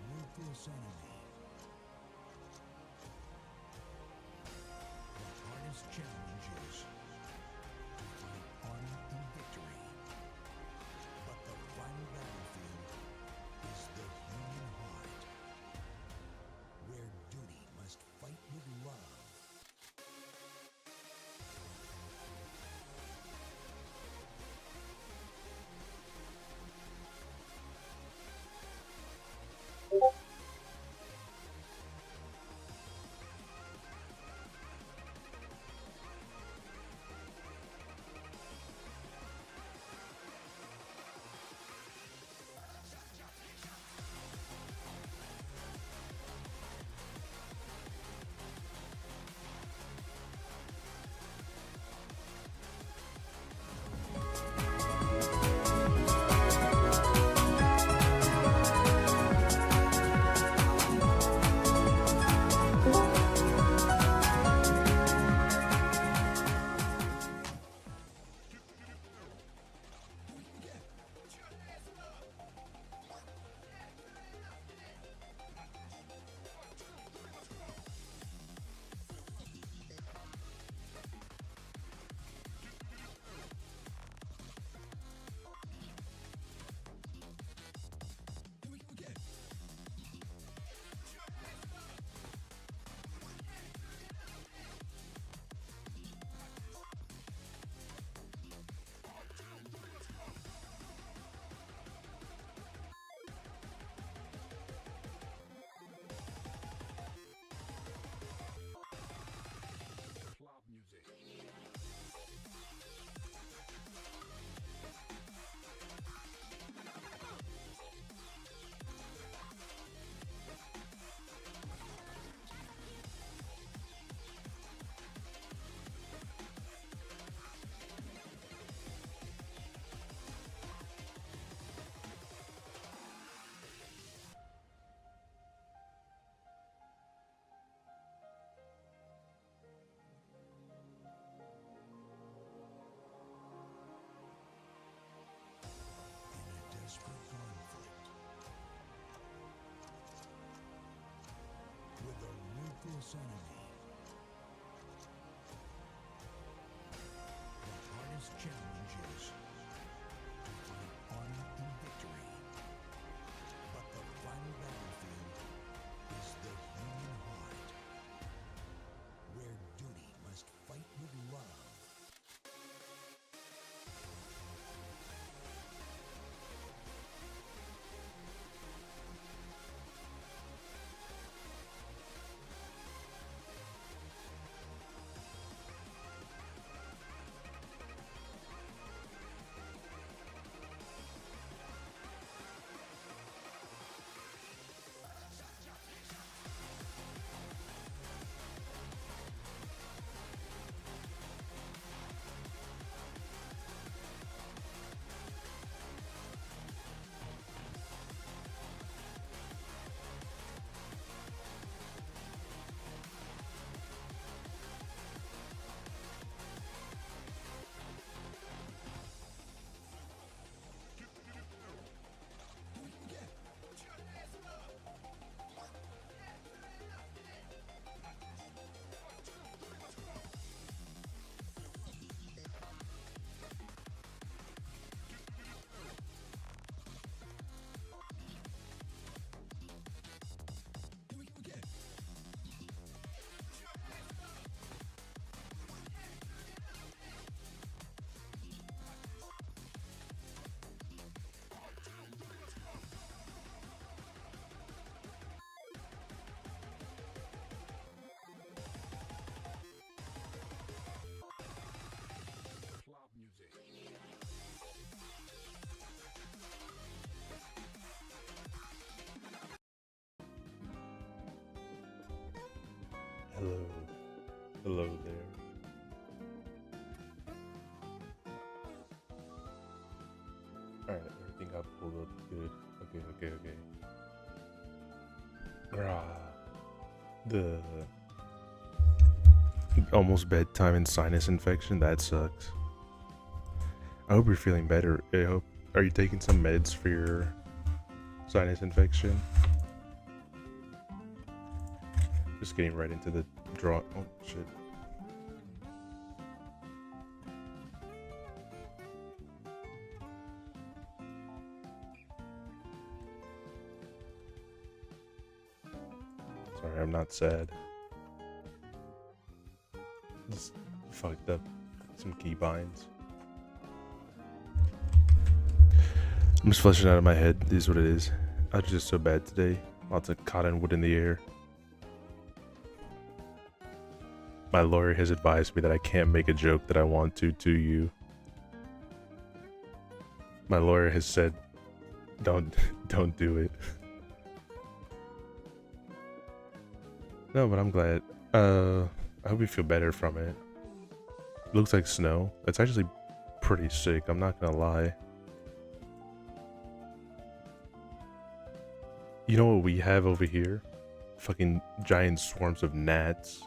Ruthless enemy. The hardest challenge is to find honor and victory. But the final battlefield is the human heart, where duty must fight with love. Desperate conflict with a ruthless enemy. The hardest challenge is to find honor and victory. But the final battlefield is the human heart, where duty must fight with love. Hello. Hello there. Alright, everything got pulled up good. Okay. Grah. The almost bedtime and sinus infection, that sucks. I hope you're feeling better. I hope. Are you taking some meds for your sinus infection? Just getting right into the draw. Oh, shit. Sorry, I'm not sad. Just fucked up some keybinds. I'm just flushing out of my head. This is what it is. I was just so bad today. Lots of cottonwood in the air. My lawyer has advised me that I can't make a joke that I want to you. My lawyer has said, don't do it. No, but I'm glad. I hope you feel better from it. It looks like snow. It's actually pretty sick, I'm not gonna lie. You know what we have over here? Fucking giant swarms of gnats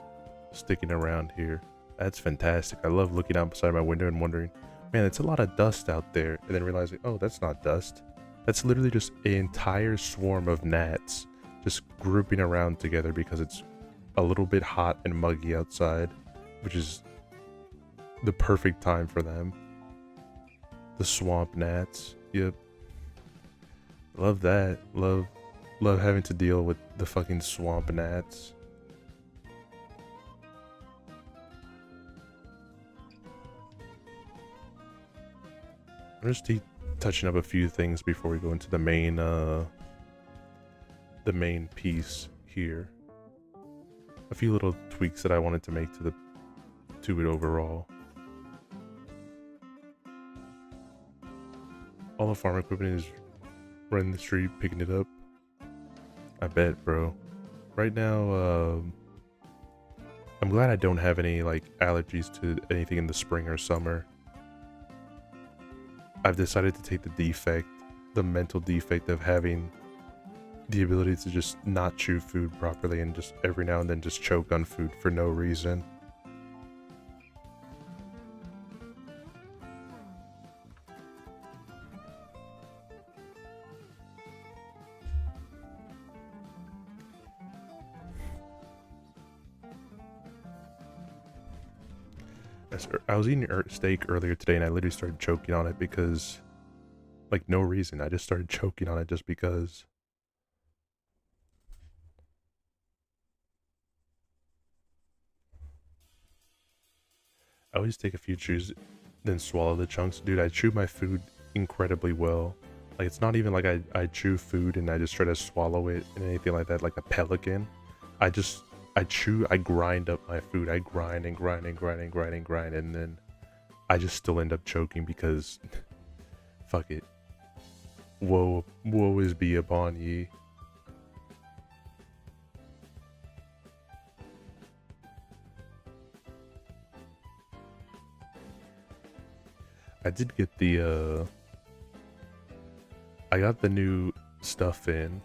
sticking around here. That's fantastic. I love looking outside my window and wondering, man, it's a lot of dust out there. And then realizing, oh, that's not dust. That's literally just an entire swarm of gnats just grouping around together because it's a little bit hot and muggy outside, which is the perfect time for them. The swamp gnats. Yep. Love that. Love having to deal with the fucking swamp gnats. I'm just touching up a few things before we go into the main piece here. A few little tweaks that I wanted to make to it overall. All the farm equipment is running the street, picking it up. I bet, bro. Right now, I'm glad I don't have any like allergies to anything in the spring or summer. I've decided to take the mental defect of having the ability to just not chew food properly and just every now and then just choke on food for no reason. I was eating steak earlier today and I literally started choking on it because, like, no reason. I just started choking on it just because. I always take a few chews, then swallow the chunks. Dude, I chew my food incredibly well. Like, it's not even like I chew food and I just try to swallow it and anything like that, like a pelican. I grind up my food. I grind and grind and grind and grind and grind, and then I just still end up choking because fuck it. Woe is be upon ye. I did get I got the new stuff in.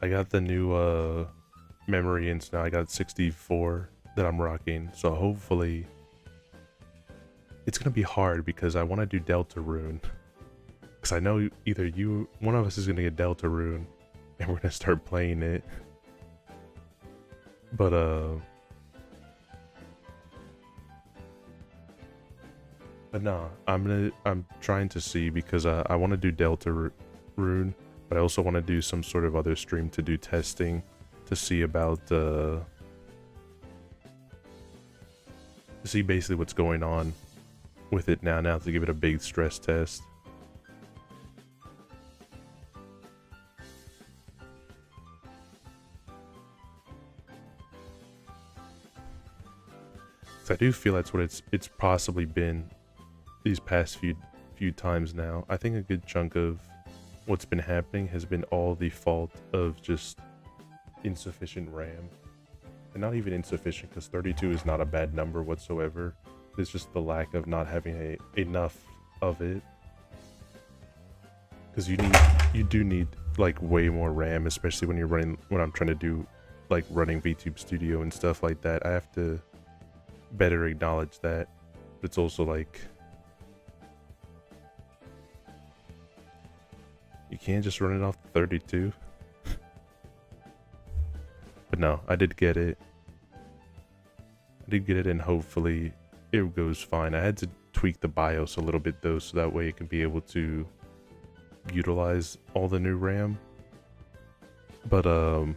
I got the new memory ins now. I got 64 that I'm rocking, so hopefully it's gonna be hard because I want to do Delta Rune. Because I know either one of us is gonna get Delta Rune, and we're gonna start playing it. But nah, I'm trying to see because I want to do Delta Rune, but I also want to do some sort of other stream to do testing to see about to see basically what's going on with it now to give it a big stress test. I do feel that's what it's possibly been these past few times now. I think a good chunk of what's been happening has been all the fault of just insufficient RAM. And not even insufficient, because 32 is not a bad number whatsoever. It's just the lack of not having enough of it. Because you do need like way more RAM, especially when I'm trying to do like running VTube Studio and stuff like that. I have to better acknowledge that. But it's also like, you can't just run it off the 32. But no, I did get it. And hopefully it goes fine. I had to tweak the BIOS a little bit though, so that way it can be able to utilize all the new RAM. But I'm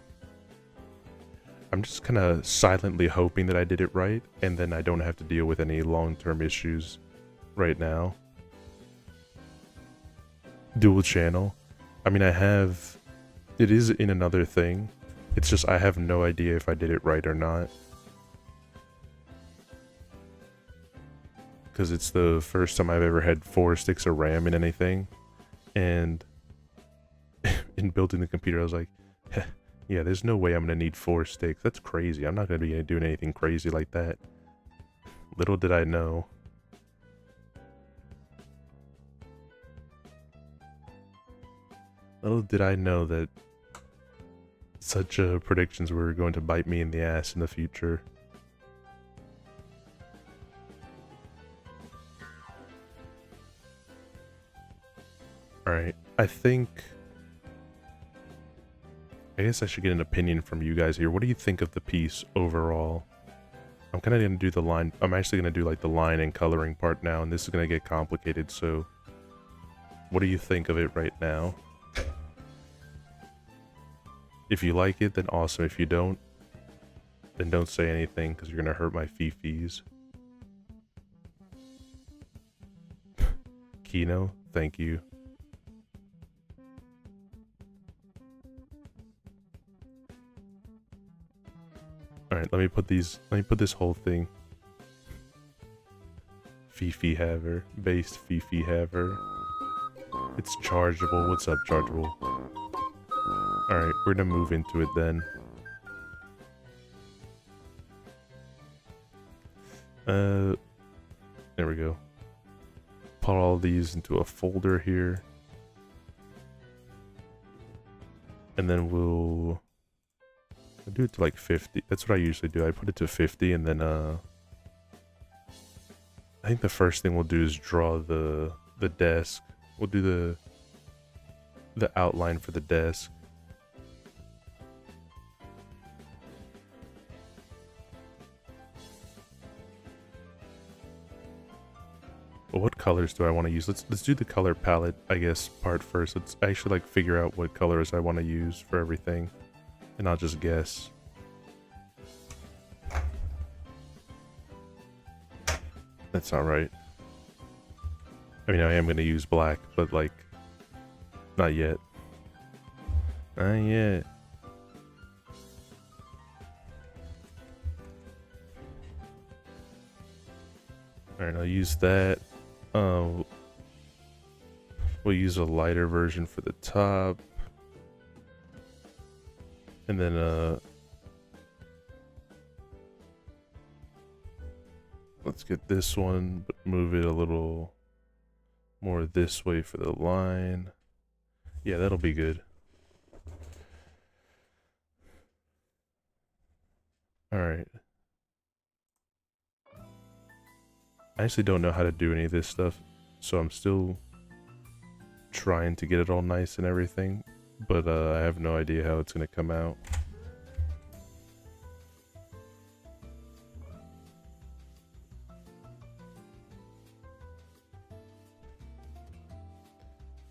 just kind of silently hoping that I did it right, and then I don't have to deal with any long-term issues right now. Dual channel. I mean, it is in another thing. It's just I have no idea if I did it right or not. Because it's the first time I've ever had 4 sticks of RAM in anything. And in building the computer, I was like, yeah, there's no way I'm going to need 4 sticks. That's crazy. I'm not going to be doing anything crazy like that. Little did I know. Little did I know that such predictions were going to bite me in the ass in the future. Alright, I guess I should get an opinion from you guys here. What do you think of the piece overall? I'm kind of going to do the line. I'm actually going to do like the line and coloring part now, and this is going to get complicated, so what do you think of it right now? If you like it, then awesome. If you don't, then don't say anything, because you're going to hurt my fifis. Kino, thank you. Alright, let me put this whole thing. Fifi Haver. Based Fifi Haver. It's chargeable. What's up, chargeable? Alright, we're gonna move into it then. There we go. Put all these into a folder here. And then we'll do it to like 50. That's what I usually do. I put it to 50 and then I think the first thing we'll do is draw the desk. We'll do the outline for the desk. But what colors do I want to use? Let's do the color palette, I guess, part first. Let's actually like figure out what colors I want to use for everything. And I'll just guess. That's not right. I mean, I am going to use black, but like, not yet. Not yet. Alright, I'll use that. We'll use a lighter version for the top. And then, let's get this one, but move it a little more this way for the line. Yeah, that'll be good. Alright. I actually don't know how to do any of this stuff, so I'm still trying to get it all nice and everything. But I have no idea how it's going to come out.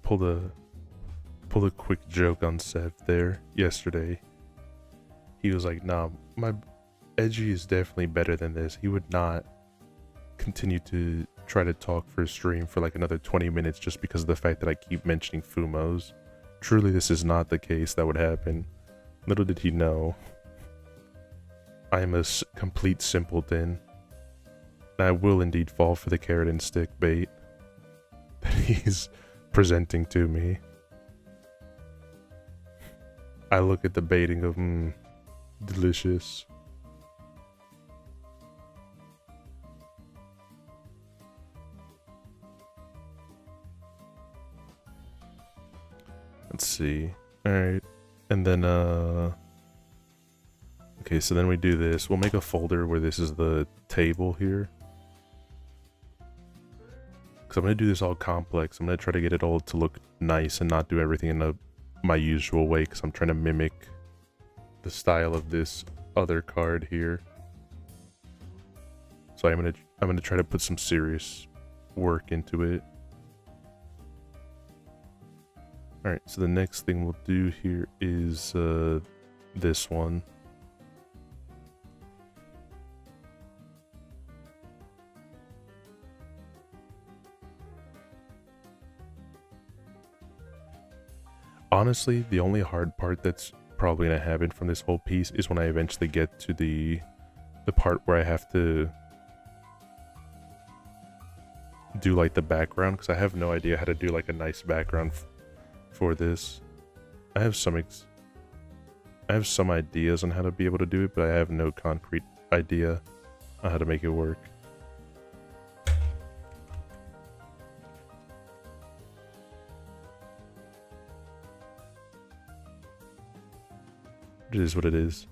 Pulled a quick joke on Sev there yesterday. He was like, nah, my Edgey is definitely better than this. He would not continue to try to talk for a stream for like another 20 minutes just because of the fact that I keep mentioning Fumos. Truly, this is not the case that would happen. Little did he know, I am a complete simpleton. And I will indeed fall for the carrot and stick bait that he's presenting to me. I look at the bait and go, delicious. Let's see. Alright. And then, okay, so then we do this. We'll make a folder where this is the table here. Because I'm going to do this all complex. I'm going to try to get it all to look nice and not do everything in my usual way. Because I'm trying to mimic the style of this other card here. So I'm gonna try to put some serious work into it. Alright, so the next thing we'll do here is this one. Honestly, the only hard part that's probably gonna happen from this whole piece is when I eventually get to the part where I have to do like the background, because I have no idea how to do like a nice background for this. I have some ideas on how to be able to do it, but I have no concrete idea on how to make it work. It is what it is.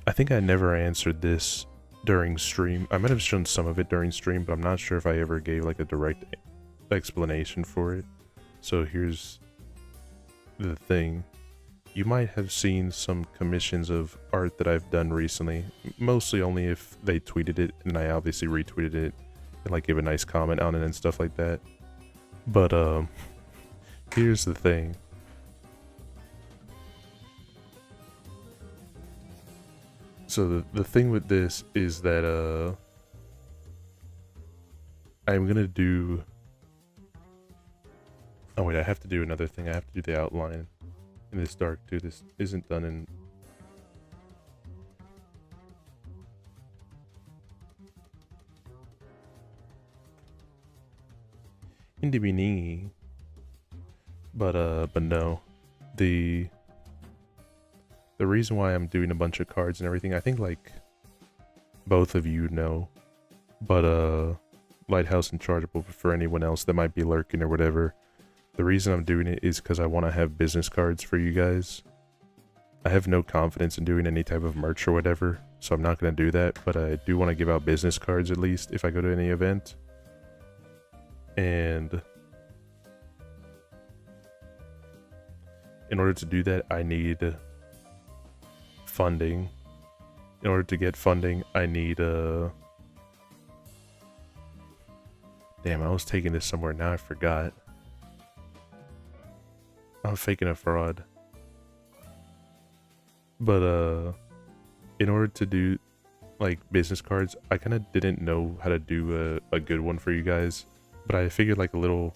I think I never answered this during stream. I might have shown some of it during stream, but I'm not sure if I ever gave like a direct explanation for it. So here's the thing. You might have seen some commissions of art that I've done recently, mostly only if they tweeted it, and I obviously retweeted it and like give a nice comment on it and stuff like that. But here's the thing. So the thing with this is that I'm gonna do... Oh wait, I have to do another thing. I have to do the outline in this dark too. This isn't done in... in the beginning. But no. The reason why I'm doing a bunch of cards and everything, I think like both of you know, but Lighthouse and Chargeable, but for anyone else that might be lurking or whatever, the reason I'm doing it is because I want to have business cards for you guys. I have no confidence in doing any type of merch or whatever, so I'm not going to do that, but I do want to give out business cards at least if I go to any event. And in order to do that, I need funding. In order to get funding, I need damn, I was taking this somewhere, now I forgot. I'm faking a fraud. But in order to do like business cards, I kind of didn't know how to do a good one for you guys, but I figured like a little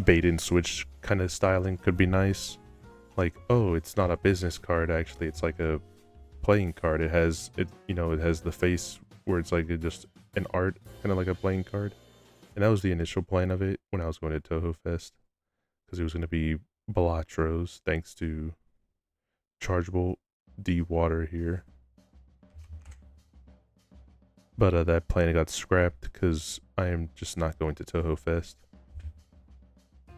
bait and switch kind of styling could be nice. Like, oh, it's not a business card, actually, it's like a playing card. It has it, you know, it has the face where it's like just an art, kind of like a playing card. And that was the initial plan of it when I was going to Toho Fest, because it was going to be Balatros, thanks to Chargeable D Water here. But that plan got scrapped because I am just not going to Toho Fest,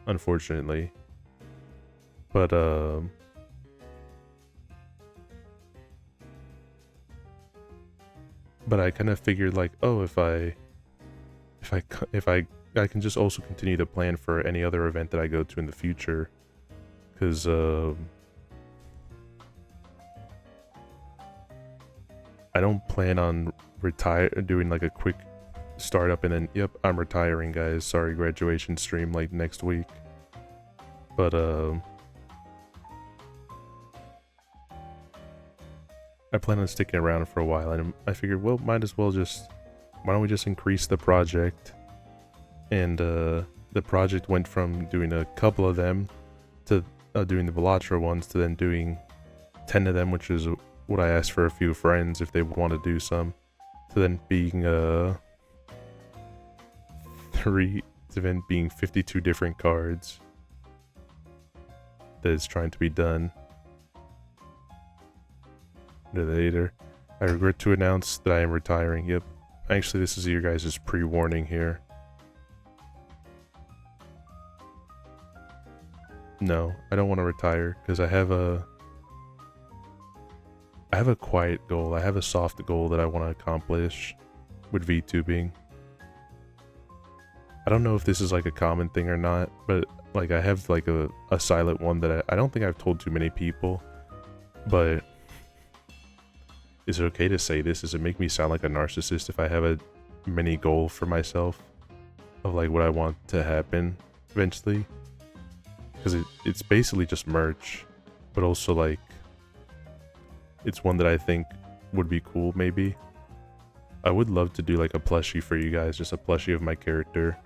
unfortunately. But I kind of figured like, oh, if I can just also continue to plan for any other event that I go to in the future, because I don't plan on doing like a quick startup and then, yep, I'm retiring, guys, sorry, graduation stream like next week. But I plan on sticking around for a while, and I figured, well, might as well just, why don't we just increase the project? And the project went from doing a couple of them to doing the Velatra ones to then doing 10 of them, which is what I asked for a few friends if they would want to do some. To then being 52 different cards that is trying to be done. Later, I regret to announce that I am retiring. Yep. Actually, this is your guys' pre-warning here. No, I don't want to retire because I have a quiet goal. I have a soft goal that I want to accomplish with VTubing. I don't know if this is like a common thing or not, but like I have like a silent one that I don't think I've told too many people, but is it okay to say this? Does it make me sound like a narcissist if I have a mini goal for myself of like what I want to happen eventually? Because it's basically just merch, but also like it's one that I think would be cool maybe. I would love to do like a plushie for you guys, just a plushie of my character,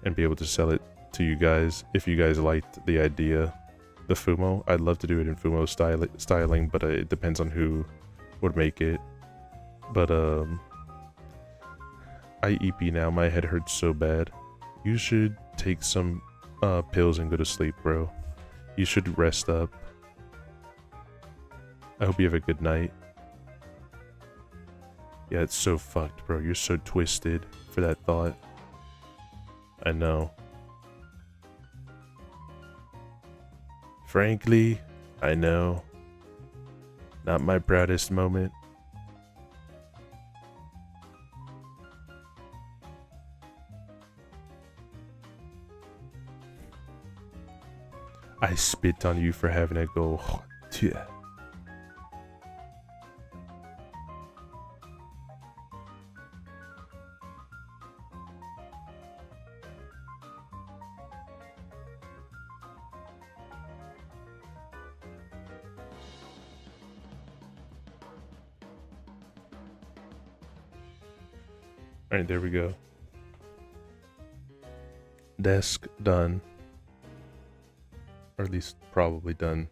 and be able to sell it to you guys if you guys liked the idea. The Fumo, I'd love to do it in Fumo styling, but it depends on who would make it. But I EP now, my head hurts so bad. You should take some pills and go to sleep, bro. You should rest up. I hope you have a good night. Yeah, it's so fucked, bro. You're so twisted for that thought. I know. Frankly, I know. Not my proudest moment. I spit on you for having a goal. Yeah. Alright, there we go. Desk done. Or at least probably done.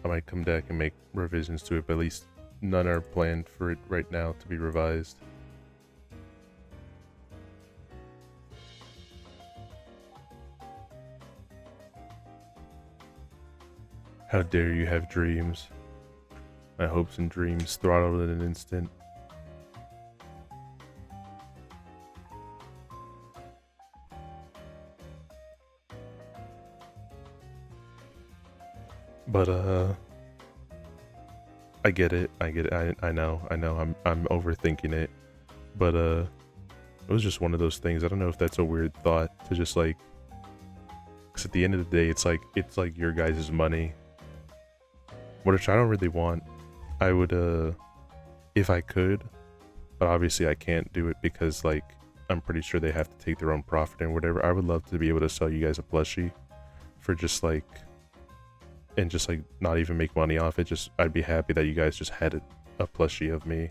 I might come back and make revisions to it, but at least none are planned for it right now to be revised. How dare you have dreams? My hopes and dreams throttled in an instant. But I get it. I know. I'm overthinking it. But it was just one of those things. I don't know if that's a weird thought to just like, cuz at the end of the day it's like your guys' money. Which I don't really want. I would if I could, but obviously I can't do it because like I'm pretty sure they have to take their own profit and whatever. I would love to be able to sell you guys a plushie for just like, and just like not even make money off it. Just I'd be happy that you guys just had a plushie of me.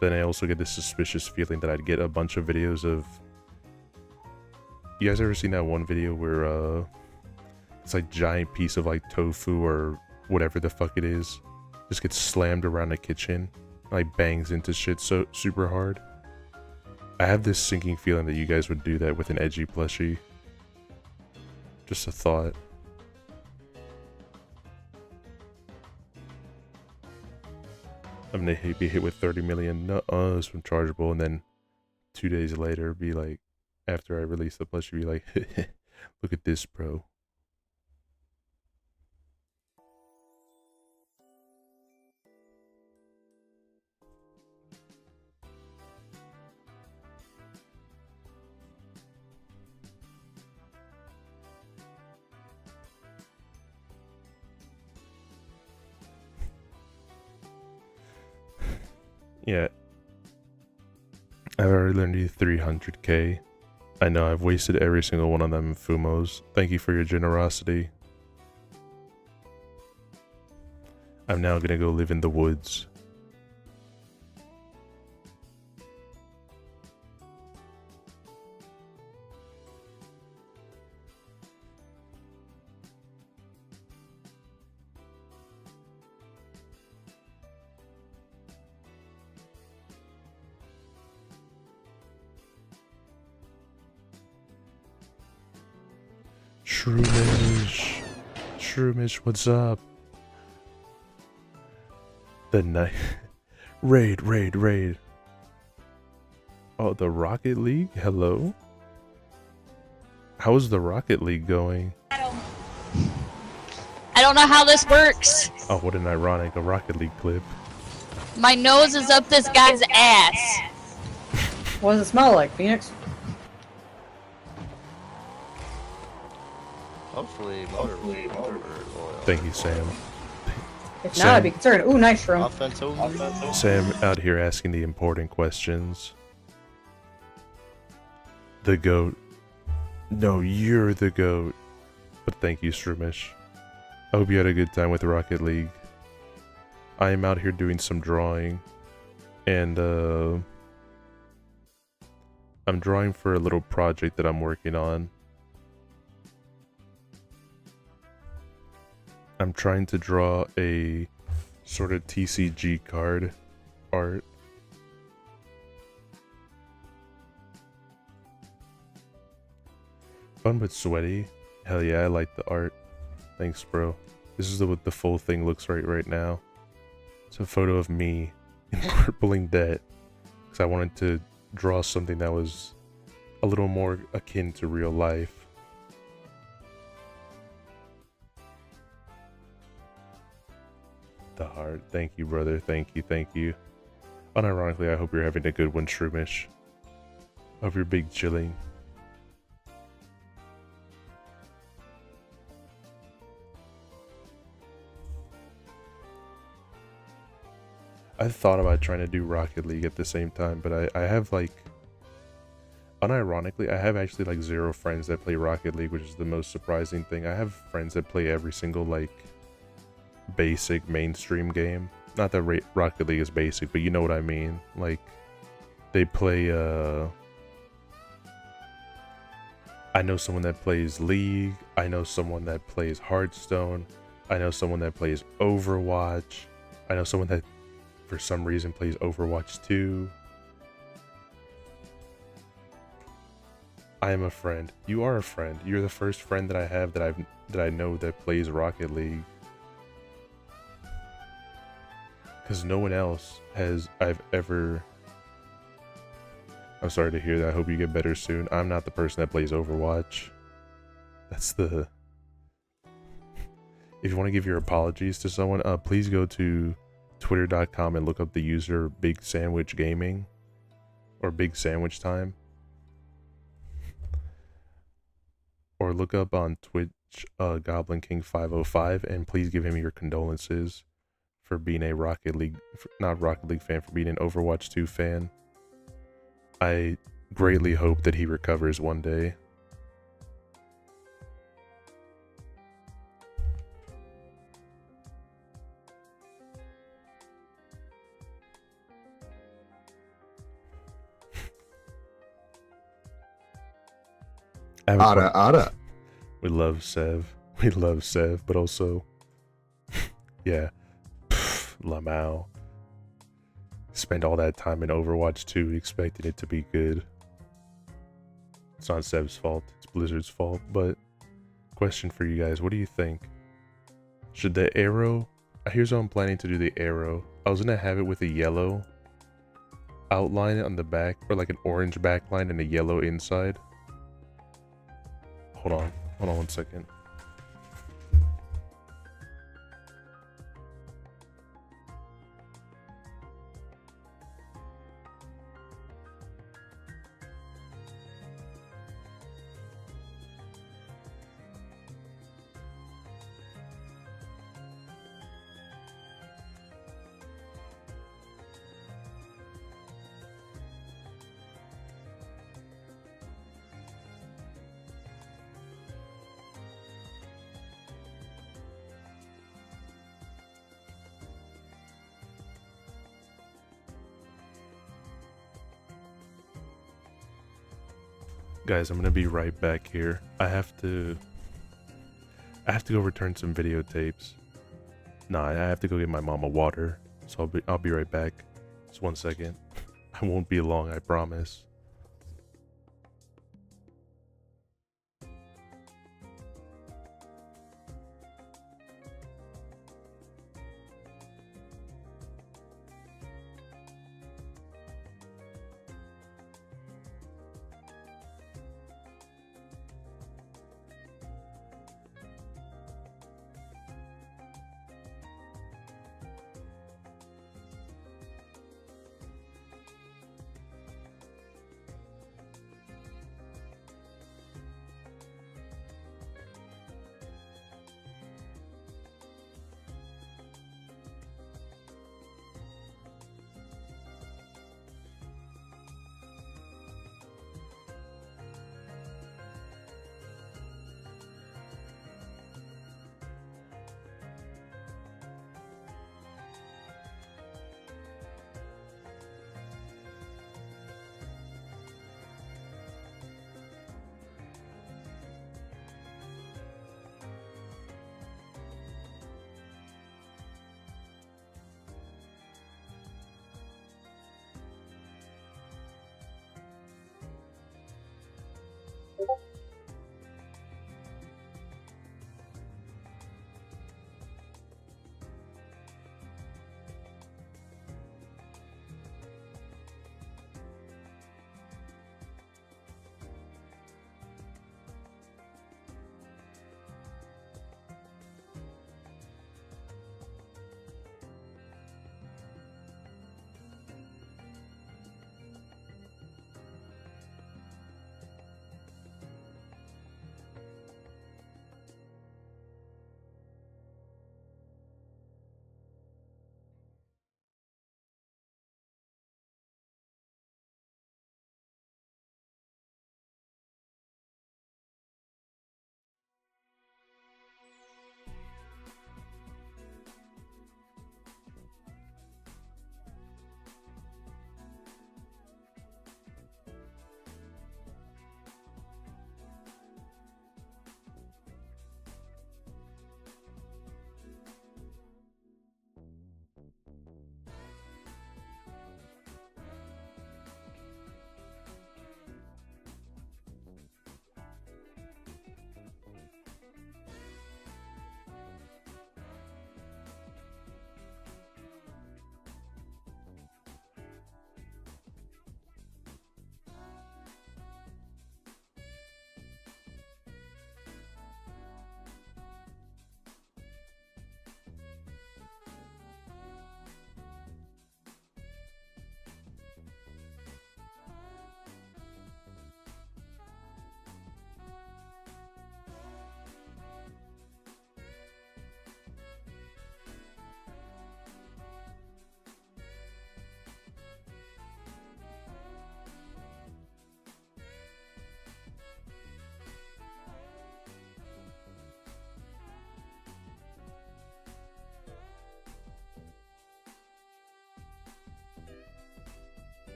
Then I also get this suspicious feeling that I'd get a bunch of videos of, you guys ever seen that one video where it's like giant piece of like tofu or whatever the fuck it is just gets slammed around the kitchen, like bangs into shit so super hard? I have this sinking feeling that you guys would do that with an Edgey plushie. Just a thought. I'm gonna be hit with 30 million nuh-uhs from Chargeable, and then 2 days later be like, after I release the plushie, be like, look at this, bro. Yeah. I've already learned you 300k. I know I've wasted every single one of them in Fumos. Thank you for your generosity. I'm now gonna go live in the woods. Shroomish. Shroomish, what's up? The night. Raid. Oh, the Rocket League? Hello? How's the Rocket League going? I don't know how this works. Oh, what an ironic Rocket League clip. My nose is up this guy's ass. What does it smell like, Phoenix? Hopefully motor oil. Thank you, Sam. If not, I'd be concerned. Ooh, nice shroom. Offensive. Sam out here asking the important questions. The GOAT. No, you're the GOAT. But thank you, Shroomish. I hope you had a good time with Rocket League. I am out here doing some drawing. And, I'm drawing for a little project that I'm working on. I'm trying to draw a sort of TCG card art. Fun but sweaty. Hell yeah, I like the art. Thanks, bro. This is what the full thing looks like right now. It's a photo of me in crippling debt. Because I wanted to draw something that was a little more akin to real life. The heart. Thank you, brother. Thank you. Unironically, I hope you're having a good one, Shroomish. Hope you're big chilling. I thought about trying to do Rocket League at the same time, but I have like... Unironically, I have actually like 0 friends that play Rocket League, which is the most surprising thing. I have friends that play every single like basic mainstream game. Not that Rocket League is basic, but you know what I mean. Like, they play, I know someone that plays League. I know someone that plays Hearthstone. I know someone that plays Overwatch. I know someone that, for some reason, plays Overwatch 2. I am a friend. You are a friend. You're the first friend that I have that I know that plays Rocket League. Because no one else I've ever... I'm sorry to hear that. I hope you get better soon. I'm not the person that plays Overwatch. That's the... If you want to give your apologies to someone, please go to twitter.com and look up the user Big Sandwich Gaming. Or Big Sandwich Time. Or look up on Twitch Goblin King 505 and please give him your condolences for being a Rocket League, not Rocket League fan, for being an Overwatch 2 fan. I greatly hope that he recovers one day. Ada. We love Sev. But also, yeah, Lamau. Spend all that time in Overwatch 2 expecting it to be good. It's not Sev's fault, it's Blizzard's fault. But, question for you guys, what do you think? Should the arrow... Here's how I'm planning to do the arrow. I was gonna have it with a yellow outline on the back, or like an orange backline and a yellow inside. Hold on 1 second. Guys, I'm gonna be right back here. I have to go return some videotapes. Nah, I have to go get my mama water. So I'll be right back. Just 1 second. I won't be long, I promise.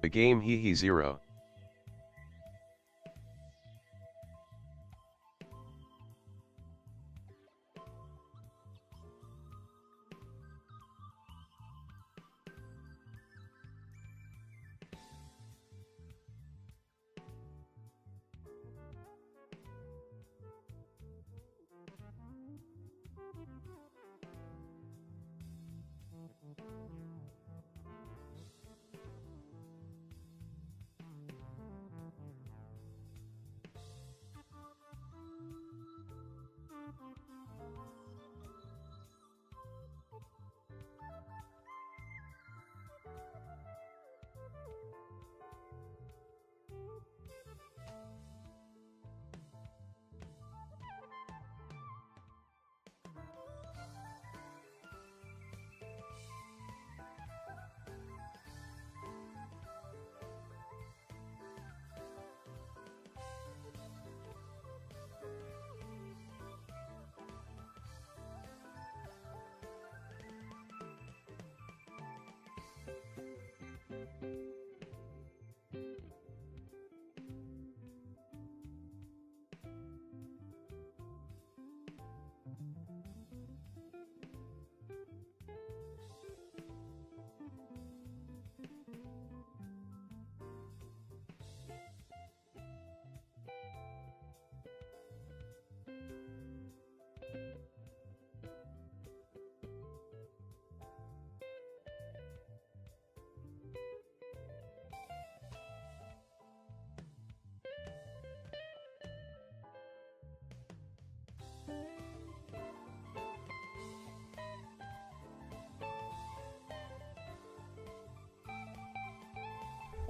A game hee 0.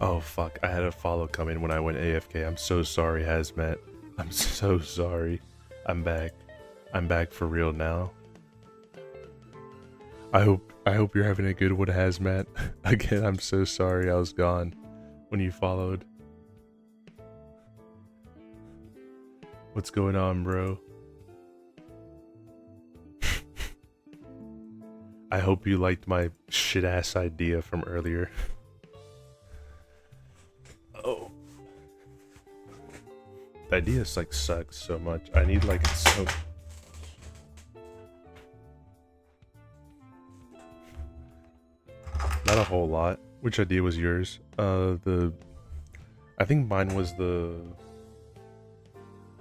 Oh fuck, I had a follow come in when I went AFK. I'm so sorry, Hazmat. I'm so sorry. I'm back. I'm back for real now. I hope you're having a good one, Hazmat. Again, I'm so sorry I was gone when you followed. What's going on, bro? I hope you liked my shit-ass idea from earlier. Oh. The idea like sucks so much. I need like so... Not a whole lot. Which idea was yours? I think mine was the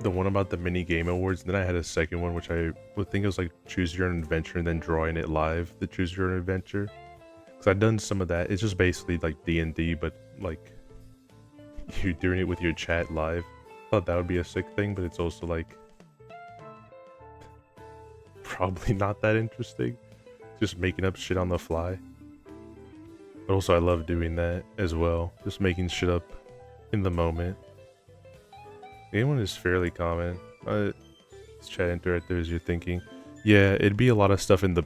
one about the mini game awards. Then I had a second one, which I would think it was like choose your own adventure and then drawing it live. The choose your own adventure. Because I've done some of that. It's just basically like D&D, but like you're doing it with your chat live. Thought that would be a sick thing, but it's also like probably not that interesting. Just making up shit on the fly. But also I love doing that as well. Just making shit up in the moment. The game one is fairly common. It's chat interactive as you're thinking. Yeah, it'd be a lot of stuff in the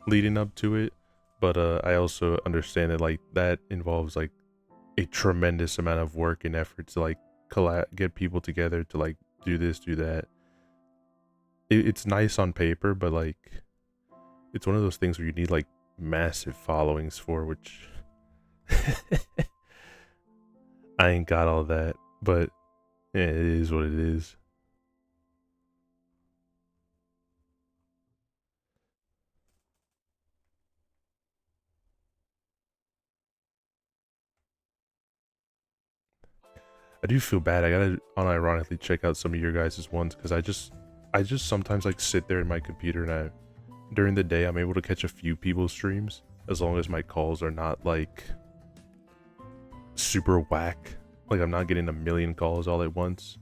leading up to it. But I also understand that like that involves like a tremendous amount of work and effort to like get people together to like do this, do that. It's nice on paper, but like it's one of those things where you need like massive followings for, which I ain't got all that, but yeah, it is what it is. I do feel bad. I gotta unironically check out some of your guys' ones because I just sometimes like sit there in my computer and during the day I'm able to catch a few people's streams as long as my calls are not like super whack. Like I'm not getting a million calls all at once.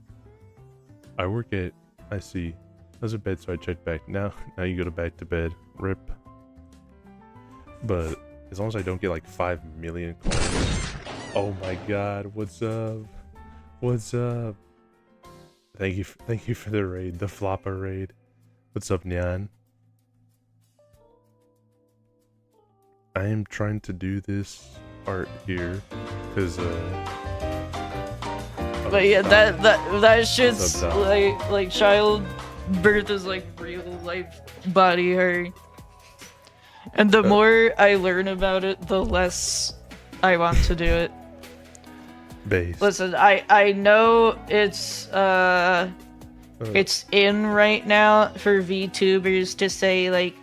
I work at, I see. I was at bed, so I checked back. Now you go to back to bed. RIP. But as long as I don't get like 5 million calls. Oh my god, what's up? What's up? Thank you for the raid, the flopper raid. What's up, Nyan? I am trying to do this art here because but yeah, that shit's like childbirth is like real life body hair. And the more I learn about it, the less I want to do it. Base. Listen, I know it's in right now for VTubers to say like,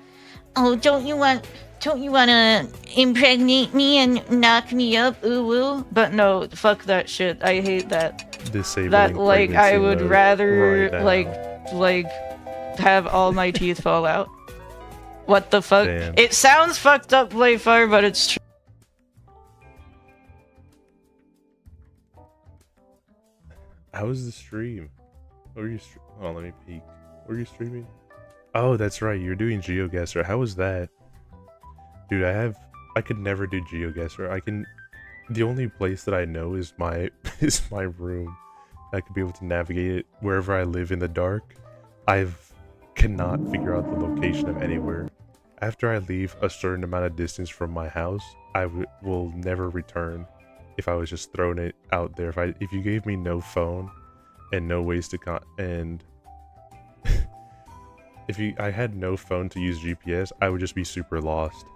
oh, don't you wanna impregnate me and knock me up, ooh woo? But no, fuck that shit. I hate that. Disabling That like I pregnancy would mode rather right now. like have all my teeth fall out. What the fuck? Damn. It sounds fucked up, Playfire, but it's true. How was the stream? What were you oh, let me peek. Were you streaming? Oh, that's right. You're doing GeoGuessr. How was that? Dude, I could never do GeoGuessr. The only place that I know is my room. I could be able to navigate it wherever I live in the dark. Cannot figure out the location of anywhere. After I leave a certain amount of distance from my house, I will never return. If I was just throwing it out there, if you gave me no phone and no ways to and I had no phone to use GPS, I would just be super lost.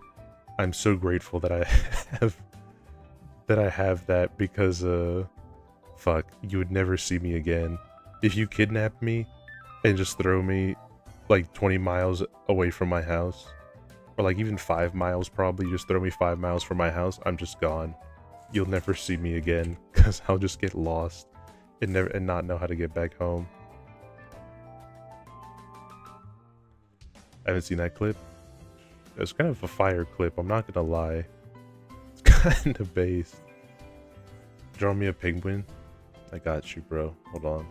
I'm so grateful that I have that because fuck, you would never see me again. If you kidnap me and just throw me like 20 miles away from my house, or like even 5 miles, probably just throw me 5 miles from my house, I'm just gone. You'll never see me again because I'll just get lost and not know how to get back home. I haven't seen that clip. It was kind of a fire clip, I'm not gonna lie. It's kind of based. Draw me a penguin. I got you, bro. Hold on.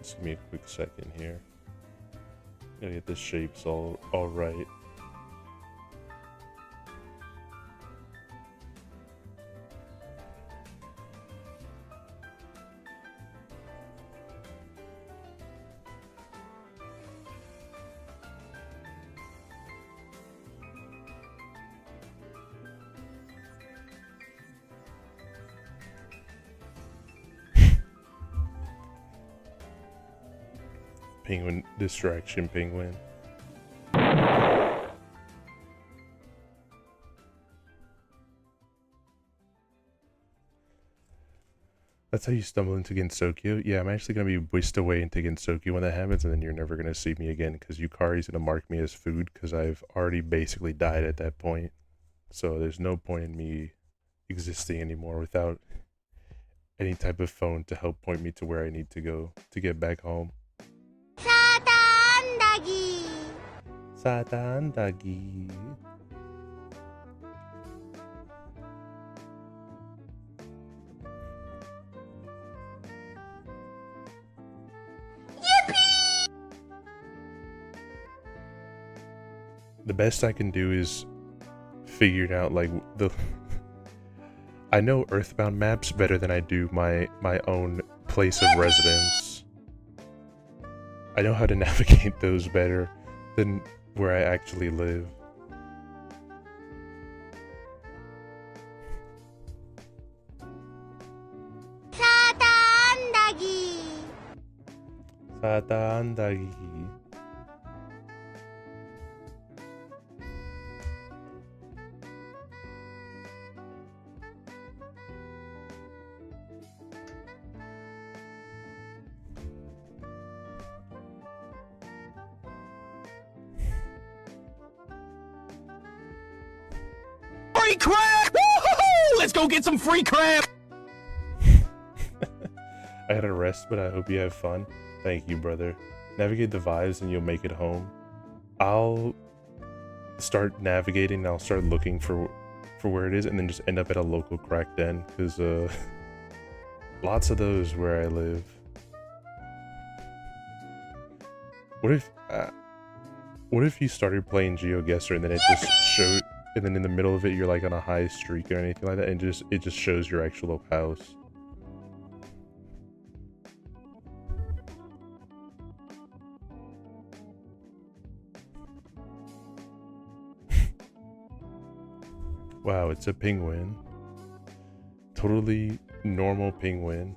Just give me a quick second here. Gotta get the shapes all right. Penguin distraction penguin. That's how you stumble into Gensokyo? Yeah, I'm actually gonna be whisked away into Gensokyo when that happens, and then you're never gonna see me again because Yukari's gonna mark me as food because I've already basically died at that point. So there's no point in me existing anymore without any type of phone to help point me to where I need to go to get back home. Satan Dagi. The best I can do is figure out like the I know Earthbound maps better than I do my own place of residence. I know how to navigate those better than where I actually live. Satandagi. Free crab! Woo-hoo-hoo! Let's go get some free crab! I had a rest, but I hope you have fun. Thank you, brother. Navigate the vibes and you'll make it home. I'll start navigating and I'll start looking for where it is and then just end up at a local crack den because lots of those where I live. What if you started playing GeoGuessr and then it and then in the middle of it you're like on a high streak or anything like that, and it just shows your actual house. Wow, it's a penguin. Totally normal penguin.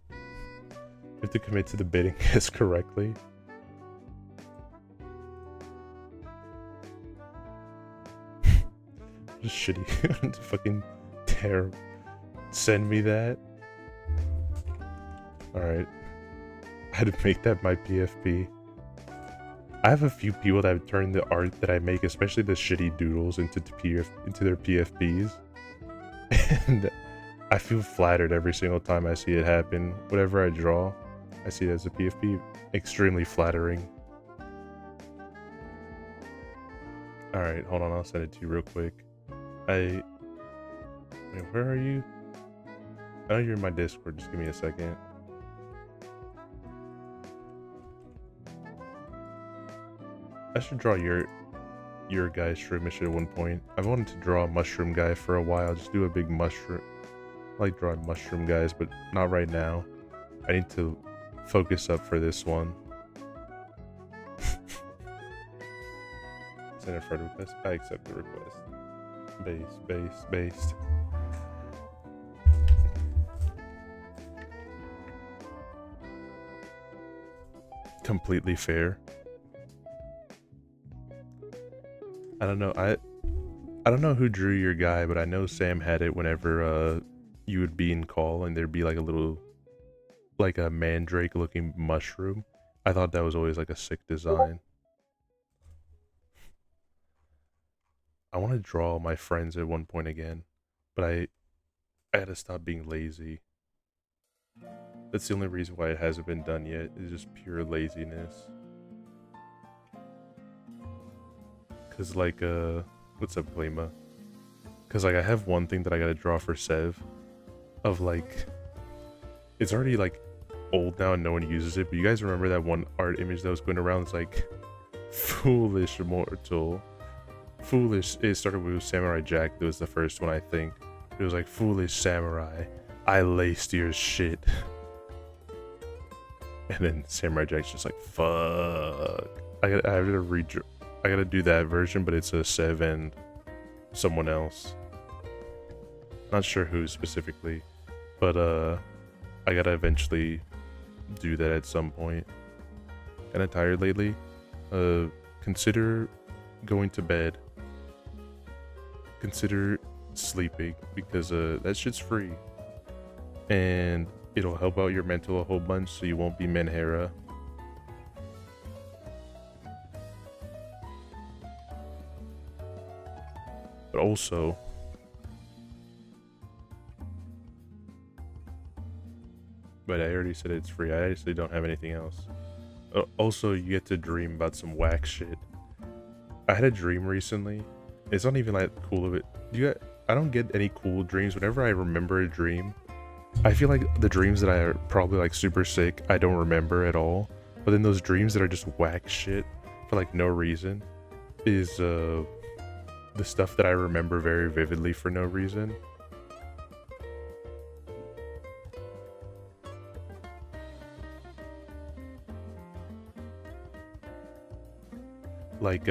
You have to commit to the bidding guess correctly. Just shitty. Fucking terrible. Send me that. Alright. I had to make that my PFP. I have a few people that have turned the art that I make, especially the shitty doodles, into their PFPs. And I feel flattered every single time I see it happen. Whatever I draw, I see it as a PFP. Extremely flattering. Alright, hold on, I'll send it to you real quick. Wait, where are you? I know you're in my Discord, just give me a second. I should draw your guy's shroom mission at one point. I've wanted to draw a mushroom guy for a while, just do a big mushroom. I like drawing mushroom guys, but not right now. I need to focus up for this one. Send a friend request. I accept the request. Based. Completely fair. I don't know. I don't know who drew your guy, but I know Sam had it whenever you would be in call and there'd be like a little, like a mandrake looking mushroom. I thought that was always like a sick design. I want to draw my friends at one point again, but I had to stop being lazy. That's the only reason why it hasn't been done yet. It's just pure laziness. Cause like what's up, Glima? Cause like I have one thing that I gotta draw for Sev, of like, it's already like old now and no one uses it. But you guys remember that one art image that was going around? It's like foolish mortal, foolish. It started with Samurai Jack. That was the first one, I think. It was like, foolish samurai, I laced your shit. And then Samurai Jack's just like, fuck. I have to redraw. I gotta do that version, but it's a Sev and someone else. Not sure who specifically, but I gotta eventually do that at some point. Kinda tired lately. Consider going to bed. Consider sleeping, because that shit's free. And it'll help out your mental a whole bunch, so you won't be Menhera. But also, but I already said it's free. I actually don't have anything else. Also, you get to dream about some whack shit. I had a dream recently. It's not even like cool of it. I don't get any cool dreams. Whenever I remember a dream, I feel like the dreams that are probably like super sick, I don't remember at all. But then those dreams that are just whack shit for like no reason is the stuff that I remember very vividly for no reason. Like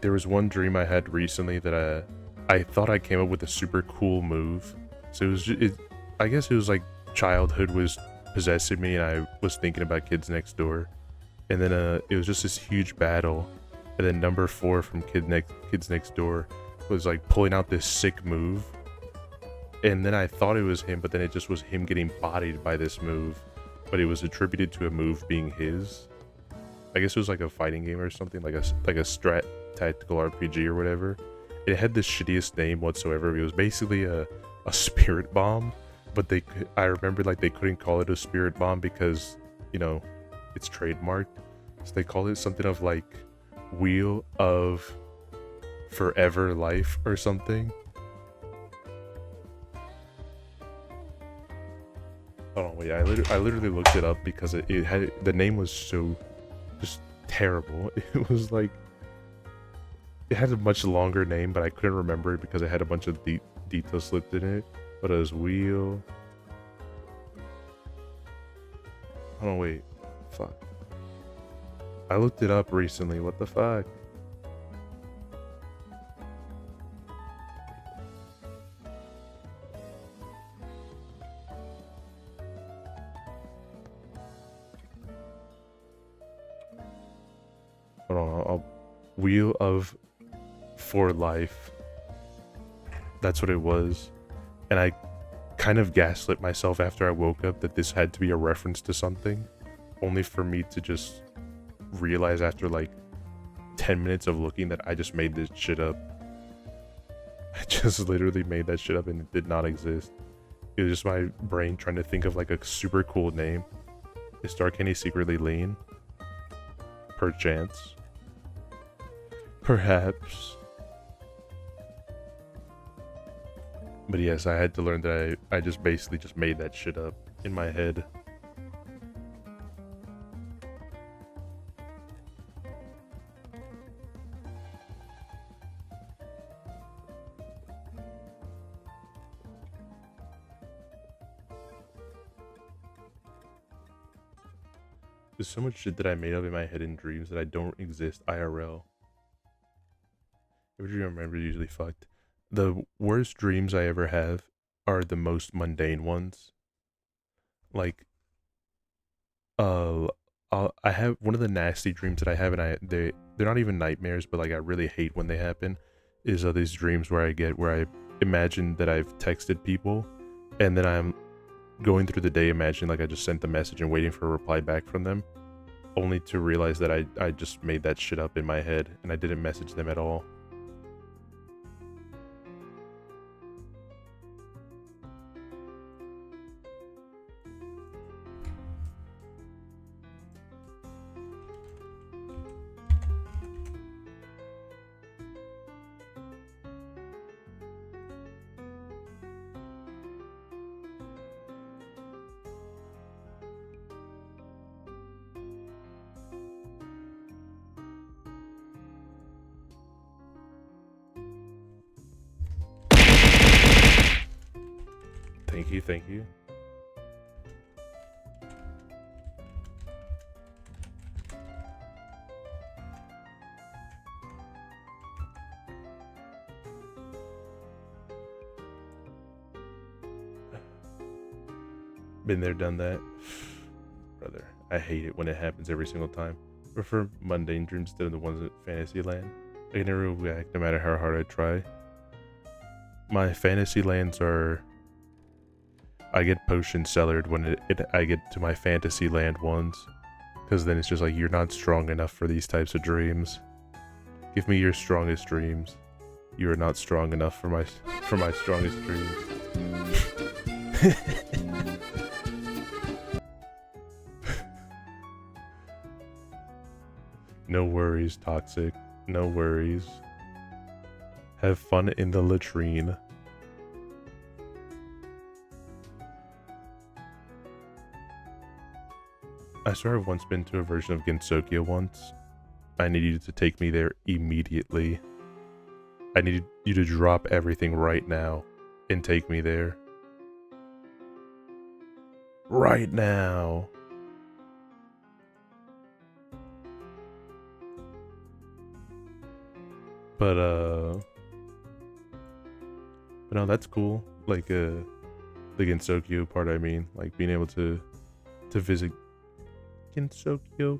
there was one dream I had recently that I thought I came up with a super cool move. So I guess it was like childhood was possessing me, and I was thinking about Kids Next Door. And then it was just this huge battle. And then number 4 from Kids Next Door was like pulling out this sick move. And then I thought it was him, but then it just was him getting bodied by this move. But it was attributed to a move being his. I guess it was like a fighting game or something, like a strat tactical RPG or whatever. It had the shittiest name whatsoever. It was basically a spirit bomb, but I remember like they couldn't call it a spirit bomb because, you know, it's trademarked. So they called it something of like Wheel of Forever Life or something. Hold on, wait, I literally looked it up because it had, the name was so just terrible. It was like it had a much longer name, but I couldn't remember it because it had a bunch of details slipped in it. But it was wheel. Oh wait, fuck. I looked it up recently. What the fuck? Hold on, Wheel of For Life. That's what it was. And I kind of gaslit myself after I woke up that this had to be a reference to something, only for me to just realize after like 10 minutes of looking that I just made this shit up. I just literally made that shit up and it did not exist. It was just my brain trying to think of like a super cool name. Is Dark Candy secretly lean? Perchance. Perhaps. But yes, I had to learn that I just basically just made that shit up in my head. There's so much shit that I made up in my head in dreams that I don't exist IRL. Every dream I remember is usually fucked. The worst dreams I ever have are the most mundane ones. Like, I have one of the nasty dreams that I have, and they're not even nightmares, but like I really hate when they happen. Is these dreams where I imagine that I've texted people, and then I'm going through the day imagining like I just sent the message and waiting for a reply back from them, only to realize that I just made that shit up in my head and I didn't message them at all. Thank you. Been there, done that. Brother, I hate it when it happens every single time. I prefer mundane dreams instead of the ones at Fantasyland. I can never react no matter how hard I try. My Fantasylands are... I get potion cellared when I get to my Fantasyland ones. Because then it's just like, you're not strong enough for these types of dreams. Give me your strongest dreams. You are not strong enough for my strongest dreams. No worries, Toxic. No worries. Have fun in the latrine. I swear I've once been to a version of Gensokia once. I need you to take me there immediately. I need you to drop everything right now and take me there. Right now. But no, that's cool. Like the Gensokyo part, I mean, like being able to visit Gensokyo.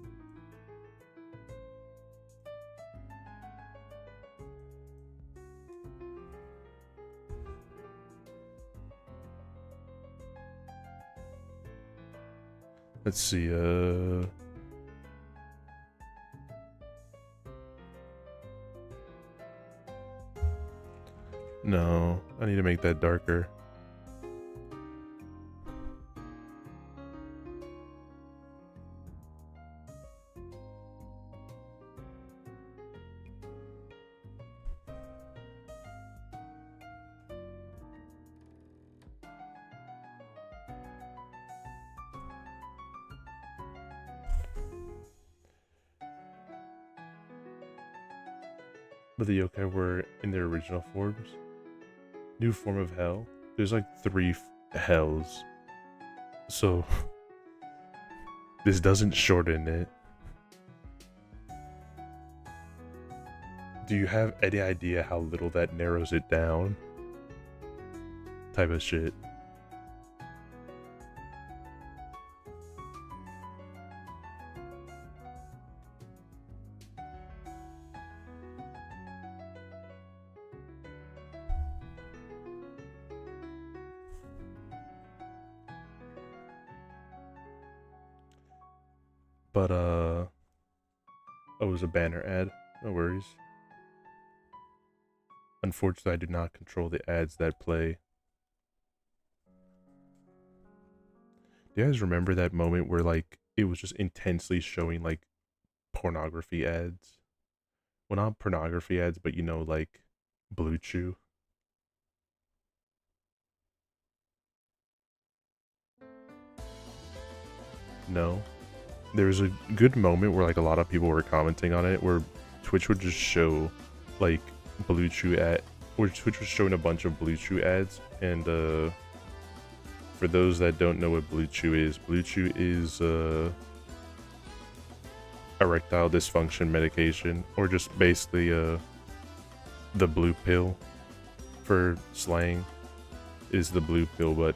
Let's see, no, I need to make that darker. But the yokai were in their original forms. New form of hell. There's like 3 hells. So this doesn't shorten it. Do you have any idea how little that narrows it down? Type of shit. But oh, it was a banner ad. No worries. Unfortunately, I do not control the ads that play. Do you guys remember that moment where like it was just intensely showing like pornography ads? Well, not pornography ads, but you know, like Blue Chew. No. There was a good moment where like a lot of people were commenting on it, where Twitch would just show like Blue Chew ad, where Twitch was showing a bunch of Blue Chew ads. And for those that don't know what Blue Chew is erectile dysfunction medication, or just basically the blue pill for slang. Is the blue pill, but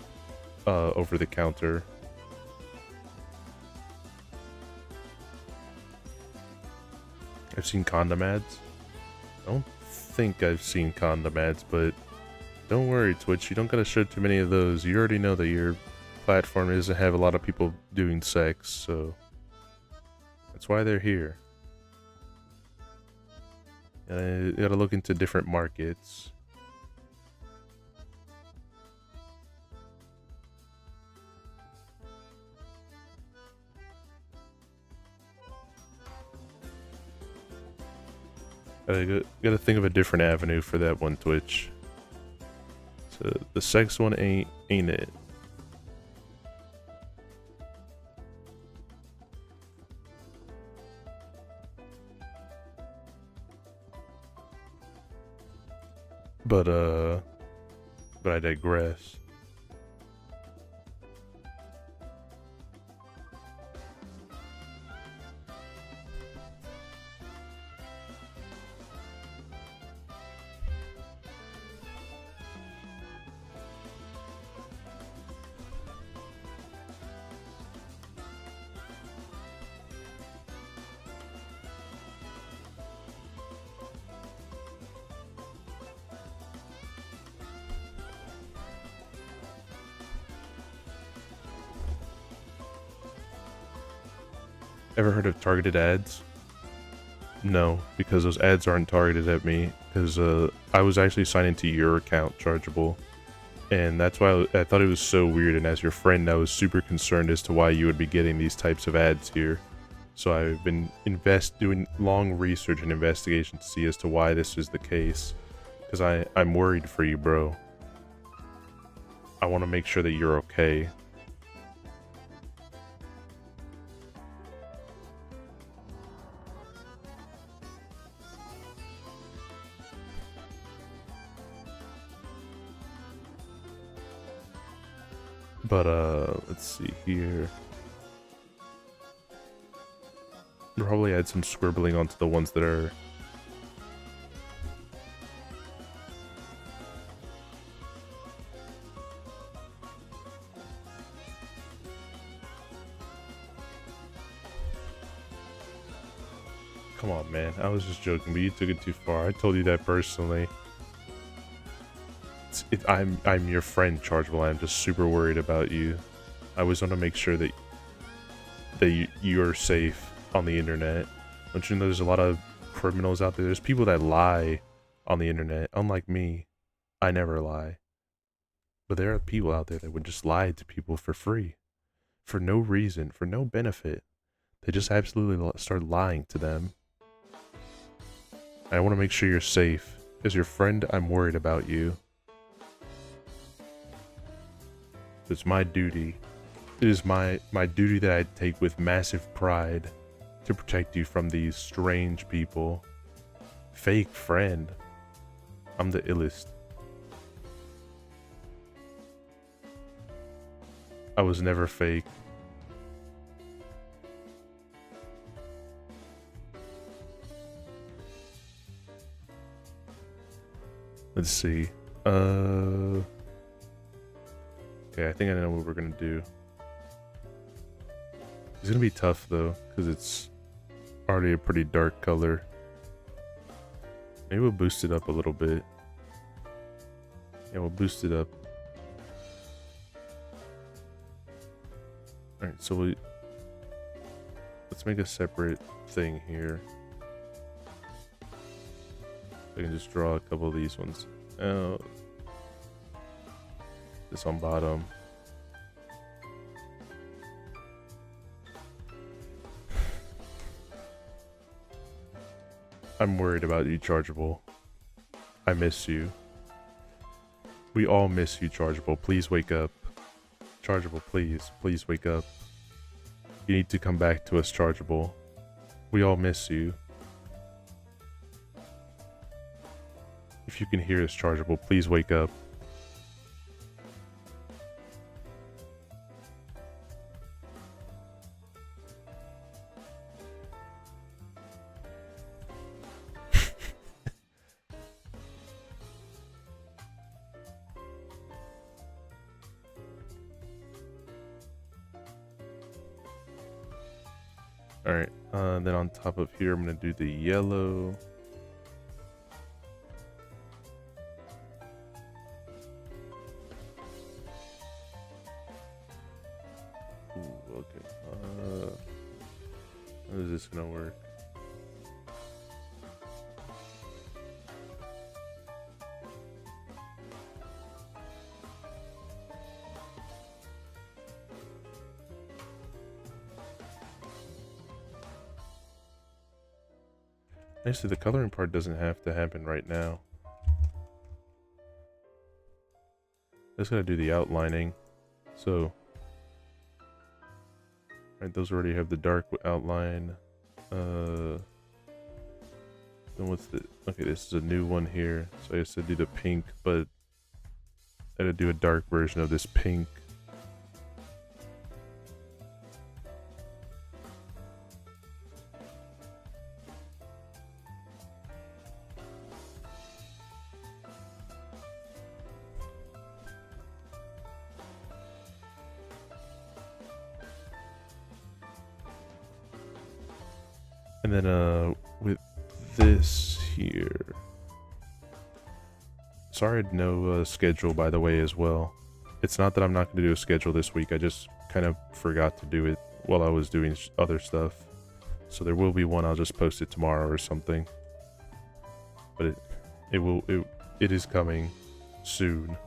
over the counter. I've seen condom ads. I don't think I've seen condom ads, but don't worry, Twitch. You don't gotta show too many of those. You already know that your platform doesn't have a lot of people doing sex, so that's why they're here. You gotta look into different markets. Gotta think of a different avenue for that one, Twitch. So the sex one ain't it. But I digress. Ever heard of targeted ads? No, because those ads aren't targeted at me, because I was actually signed into your account, Chargeable, and that's why I thought it was so weird, and as your friend I was super concerned as to why you would be getting these types of ads here. So I've been doing long research and investigation to see as to why this is the case, because I'm worried for you, bro. I want to make sure that you're okay. But let's see here. I'll probably add some scribbling onto the ones that are Come on, man. I was just joking, but you took it too far. I told you that personally. I'm your friend, Chargeable. I'm just super worried about you. I always want to make sure that you're safe on the internet. Don't you know there's a lot of criminals out there? There's people that lie on the internet. Unlike me, I never lie. But there are people out there that would just lie to people for free. For no reason, for no benefit. They just absolutely start lying to them. I want to make sure you're safe. As your friend, I'm worried about you. It's my duty. It is my duty that I take with massive pride to protect you from these strange people Fake friend. I'm the illest. I was never fake. Let's see. Okay, I think I know what we're gonna do. It's gonna be tough though, because it's already a pretty dark color. Maybe we'll boost it up a little bit. Yeah, we'll boost it up. Alright, so let's make a separate thing here. I can just draw a couple of these ones out. This on bottom. I'm worried about you, Chargeable. I miss you. We all miss you, Chargeable. Please wake up. Chargeable, please. Please wake up. You need to come back to us, Chargeable. We all miss you. If you can hear us, Chargeable, please wake up. Alright, then on top of here, I'm going to do the yellow. Ooh, okay. How is this going to work? Actually, the coloring part doesn't have to happen right now. Just gotta do the outlining. So, right, those already have the dark outline. Then what's the? Okay, this is a new one here. So I used to do the pink, but I had to do a dark version of this pink. And then with this here, sorry, no schedule by the way as well. It's not that I'm not going to do a schedule this week. I just kind of forgot to do it while I was doing other stuff. So there will be one. I'll just post it tomorrow or something. But it is coming soon.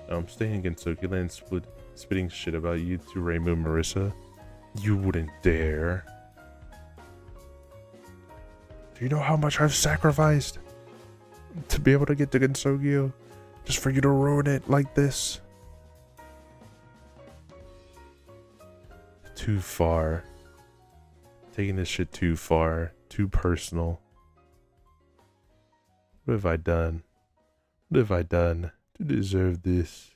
I'm staying against Sokuland spitting shit about you to Raymu Marissa. You wouldn't dare. Do you know how much I've sacrificed to be able to get to Gensogyo? Just for you to ruin it like this? Too far. Taking this shit too far. Too personal. What have I done? What have I done to deserve this?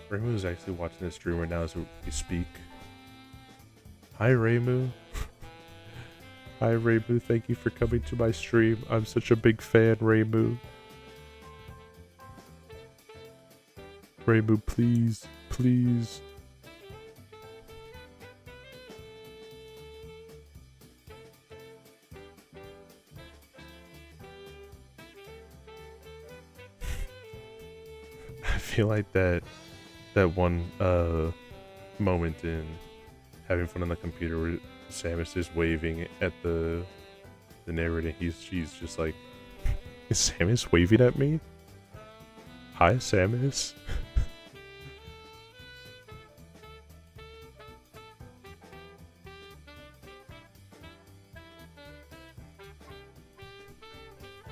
Raymu is actually watching the stream right now as we speak. Hi, Raymu. Hi, Raymu. Thank you for coming to my stream. I'm such a big fan, Raymu. Raymu, please, please. I feel like that one moment in having fun on the computer where Samus is waving at the narrator. She's just like, is Samus waving at me? Hi, Samus.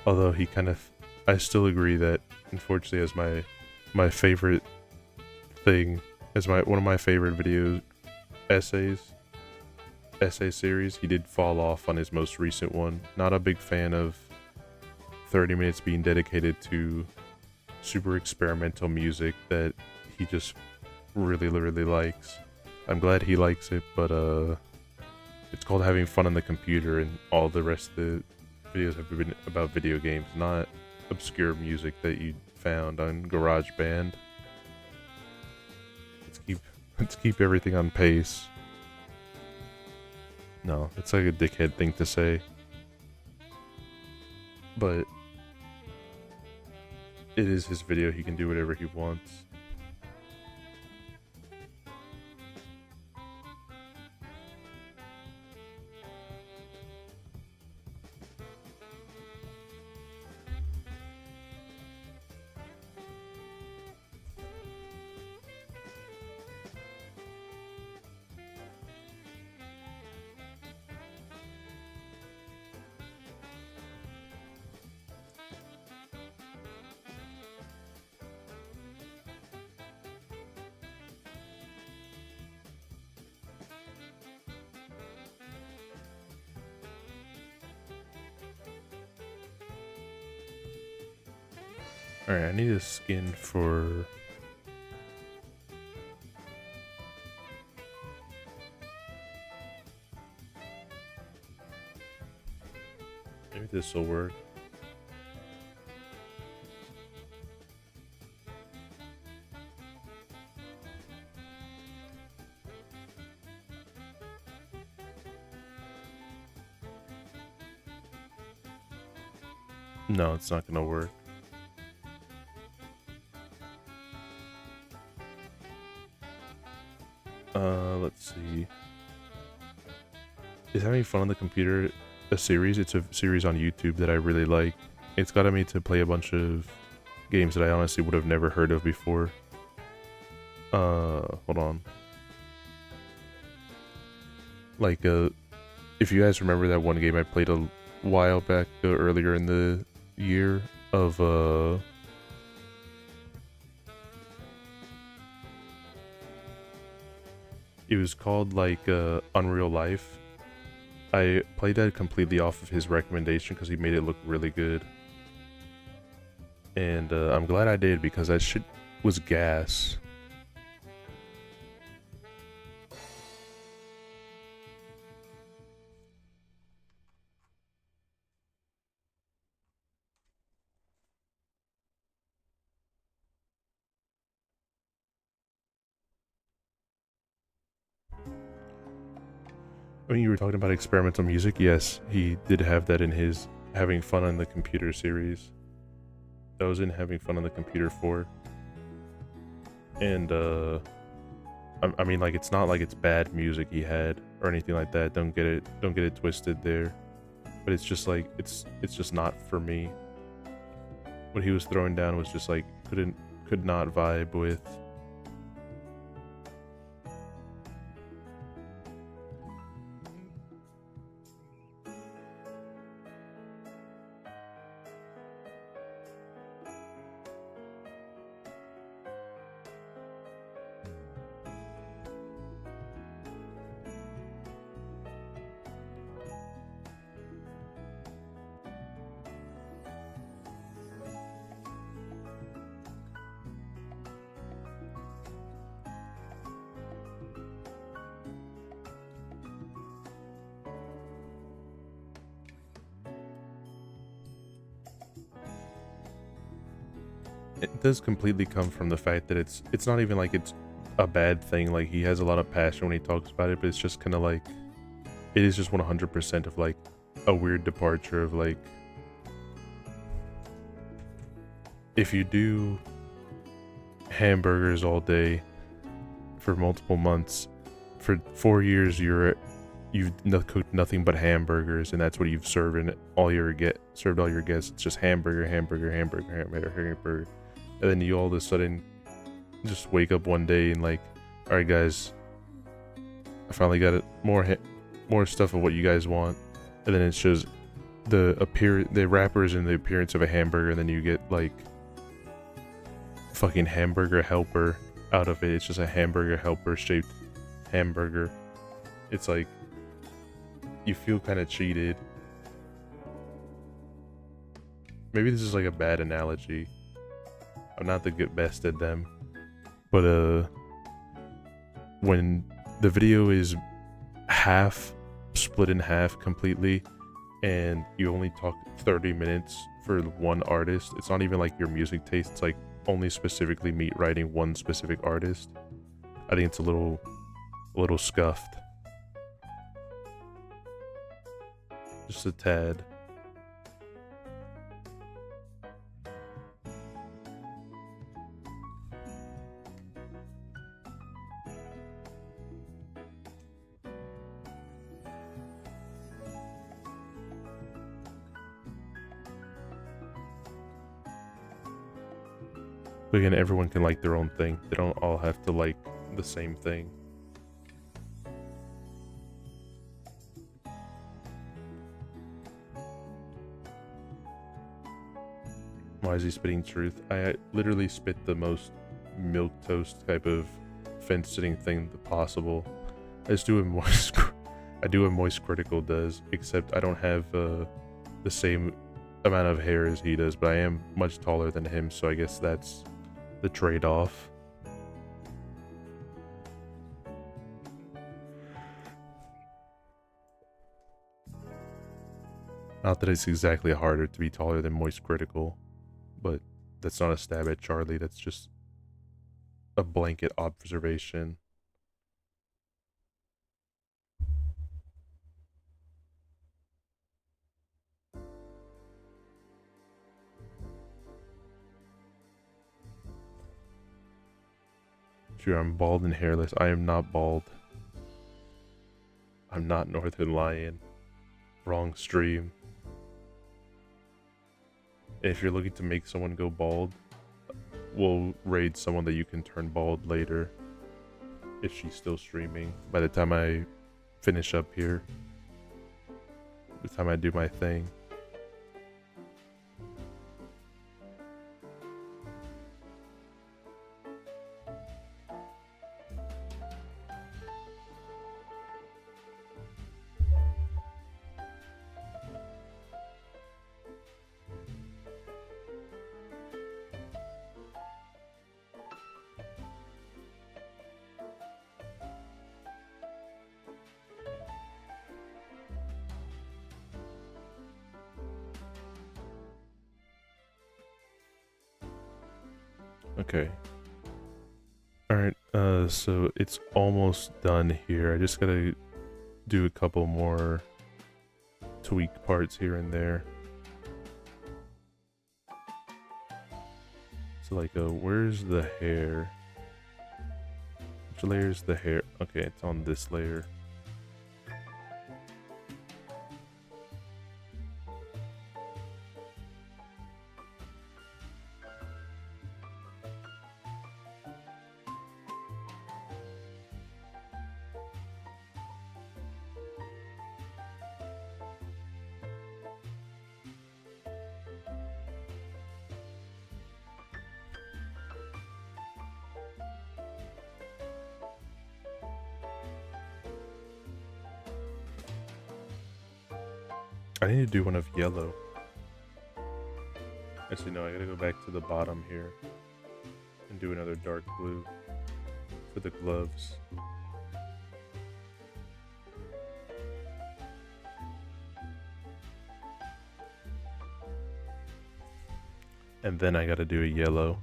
Although he kind of, I still agree that unfortunately as my favorite thing, as one of my favorite video essay series, he did fall off on his most recent one. Not a big fan of 30 minutes being dedicated to super experimental music that he just really likes. I'm glad he likes it, but it's called having fun on the computer, and all the rest of the videos have been about video games, not obscure music that you found on GarageBand. Let's keep everything on pace. No, it's like a dickhead thing to say. But it is his video, he can do whatever he wants. Alright, I need a skin for... maybe this will work. No, it's not gonna work. Let's see. Is Having Fun on the Computer a series? It's a series on YouTube that I really like. It's gotten me to play a bunch of games that I honestly would have never heard of before. Hold on. Like, if you guys remember that one game I played a while back, earlier in the year of, it was called, like, Unreal Life. I played that completely off of his recommendation because he made it look really good. And I'm glad I did, because that shit was gas. I mean, you were talking about experimental music. Yes, he did have that in his Having Fun on the Computer series. That was in Having Fun on the Computer 4. And, I mean, like, it's not like it's bad music he had or anything like that. Don't get it twisted there. But it's just like, it's just not for me. What he was throwing down was just like, could not vibe with. it does completely come from the fact that it's not even like it's a bad thing. Like, he has a lot of passion when he talks about it, but it's just kind of like, it is just 100% of like a weird departure of like, if you do hamburgers all day for multiple months, for 4 years you've cooked nothing but hamburgers, and that's what you've served all your guests. It's just hamburger, and then you all of a sudden just wake up one day and like, all right guys, I finally got it, more stuff of what you guys want, and then it's just the wrappers and the appearance of a hamburger, and then you get like fucking hamburger helper out of it. It's just a hamburger helper shaped hamburger. It's like, you feel kind of cheated. Maybe this is like a bad analogy. I'm not the best at them, but when the video is split in half completely, and you only talk 30 minutes for one artist, it's not even like your music taste, it's like only specifically meat writing one specific artist. I think it's a little scuffed. Just a tad. But again, everyone can like their own thing. They don't all have to like the same thing. Why is he spitting truth? I literally spit the most milquetoast type of fence-sitting thing possible. I just do a moist. I do what Moist Critical does, except I don't have the same amount of hair as he does, but I am much taller than him, so I guess that's the trade-off. Not that it's exactly harder to be taller than Moist Critical, but that's not a stab at Charlie, that's just a blanket observation. Sure, I'm bald and hairless. I am not bald. I'm not Northern Lion. Wrong stream. If you're looking to make someone go bald, we'll raid someone that you can turn bald later. If she's still streaming. By the time I finish up here. By the time I do my thing. Okay. Alright, so it's almost done here. I just gotta do a couple more tweak parts here and there. So like, where's the hair? Which layer is the hair? Okay, it's on this layer. I need to do one of yellow. Actually, no, I gotta go back to the bottom here and do another dark blue for the gloves. And then I gotta do a yellow.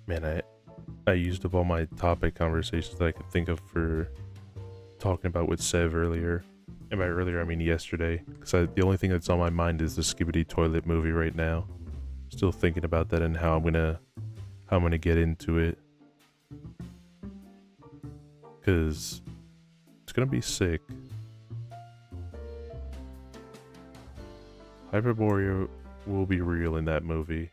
Man, I used up all my topic conversations that I could think of for talking about with Sev earlier. And by earlier, I mean yesterday. Because the only thing that's on my mind is the Skibidi Toilet movie right now. Still thinking about that and how I'm gonna get into it. Because it's gonna be sick. Hyperborea will be real in that movie.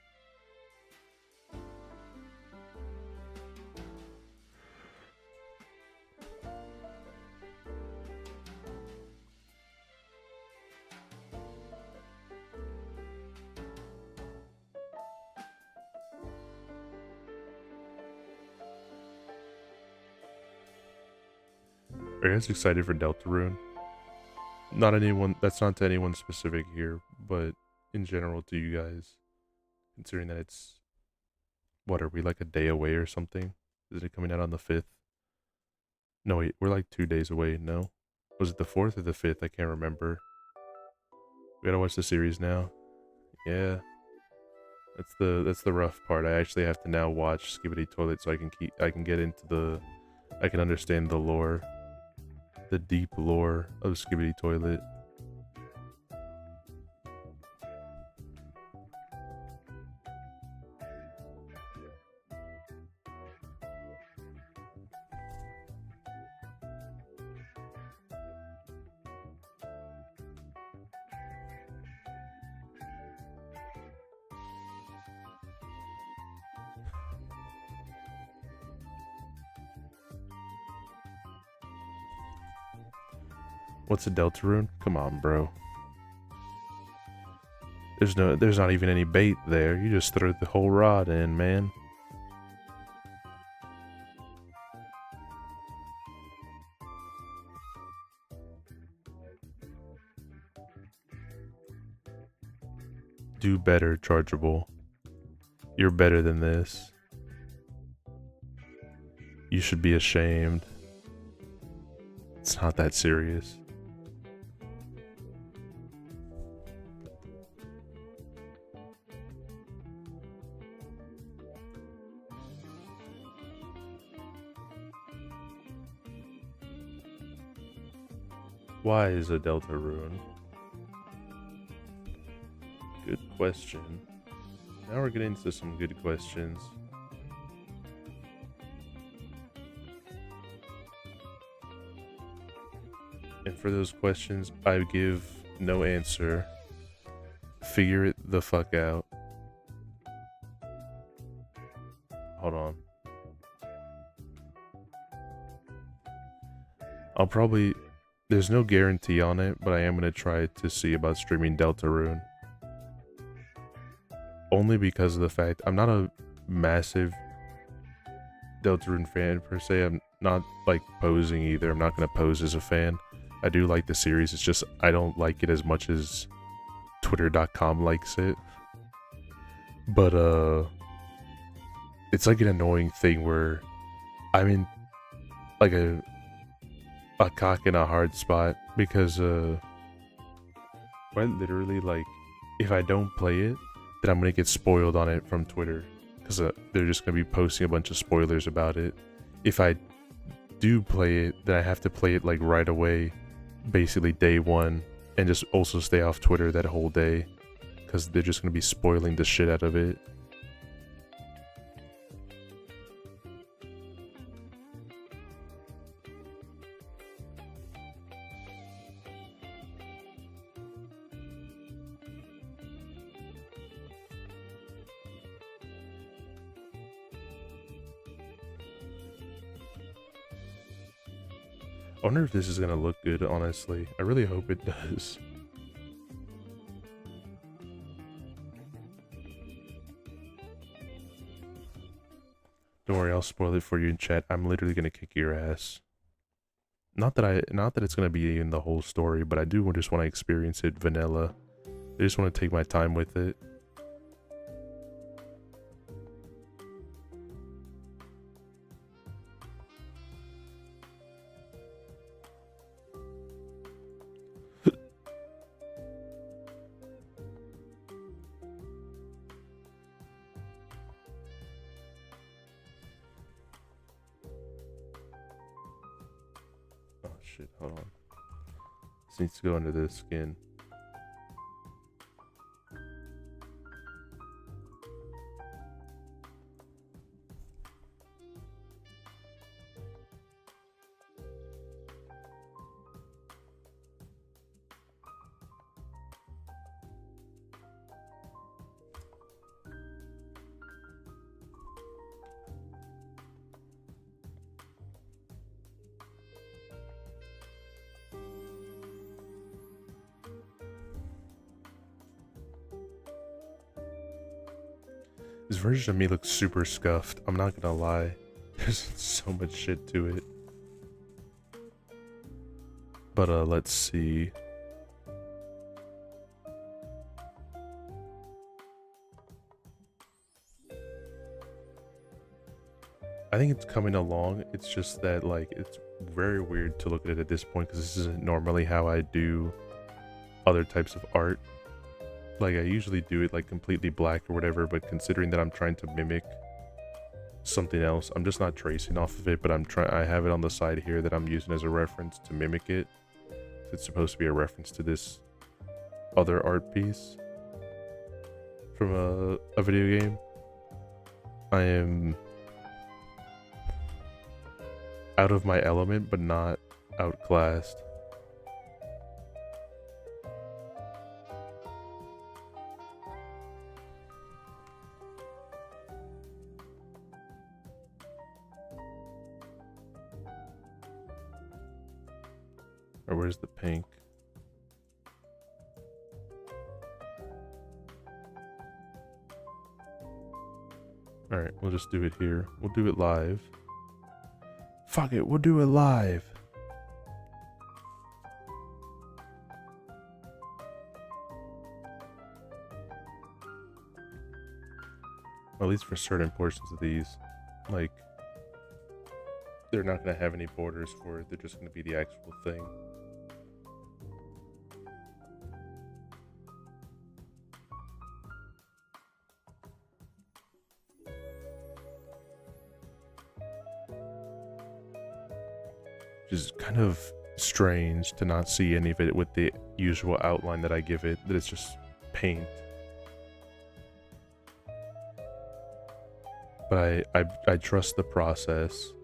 Are you guys excited for Deltarune? That's not to anyone specific here, but in general to you guys. Considering that it's, what, are we like a day away or something? Is it coming out on the 5th? No, wait, we're like 2 days away, no? Was it the 4th or the 5th? I can't remember. We gotta watch the series now. Yeah. That's the rough part. I actually have to now watch Skibidi Toilet so I can understand the lore. The deep lore of Skibidi Toilet. What's a Deltarune? Come on, bro. There's not even any bait there. You just throw the whole rod in, man. Do better, Chargeable. You're better than this. You should be ashamed. It's not that serious. Why is a Deltarune? Good question. Now we're getting into some good questions. And for those questions, I give no answer. Figure it the fuck out. Hold on. There's no guarantee on it, but I am going to try to see about streaming Deltarune. Only because of the fact I'm not a massive Deltarune fan per se. I'm not like posing either. I'm not going to pose as a fan. I do like the series. It's just I don't like it as much as Twitter.com likes it. But it's like an annoying thing where I'm in like a cock in a hard spot because quite literally, like, if I don't play it, then I'm gonna get spoiled on it from Twitter because they're just gonna be posting a bunch of spoilers about it. If I do play it, then I have to play it like right away, basically day one, and just also stay off Twitter that whole day because they're just gonna be spoiling the shit out of it. I wonder if this is gonna look good, honestly. I really hope it does. Don't worry, I'll spoil it for you in chat. I'm literally gonna kick your ass. Not that it's gonna be in the whole story, but I do just want to experience it vanilla. I just want to take my time with it. shit, hold on. This needs to go under this skin. This version of me looks super scuffed. I'm not gonna lie. There's so much shit to it. But let's see. I think it's coming along. It's just that like it's very weird to look at it at this point because this isn't normally how I do other types of art. Like I usually do it like completely black or whatever, but considering that I'm trying to mimic something else, I'm just not tracing off of it, but I have it on the side here that I'm using as a reference to mimic it. It's supposed to be a reference to this other art piece from a video game. I am out of my element, but not outclassed. Or where's the pink? Alright, we'll just do it here. We'll do it live. Fuck it, we'll do it live. Well, at least for certain portions of these. Like, they're not going to have any borders for it. They're just going to be the actual thing. Which is kind of strange to not see any of it with the usual outline that I give it, that it's just paint. But I trust the process,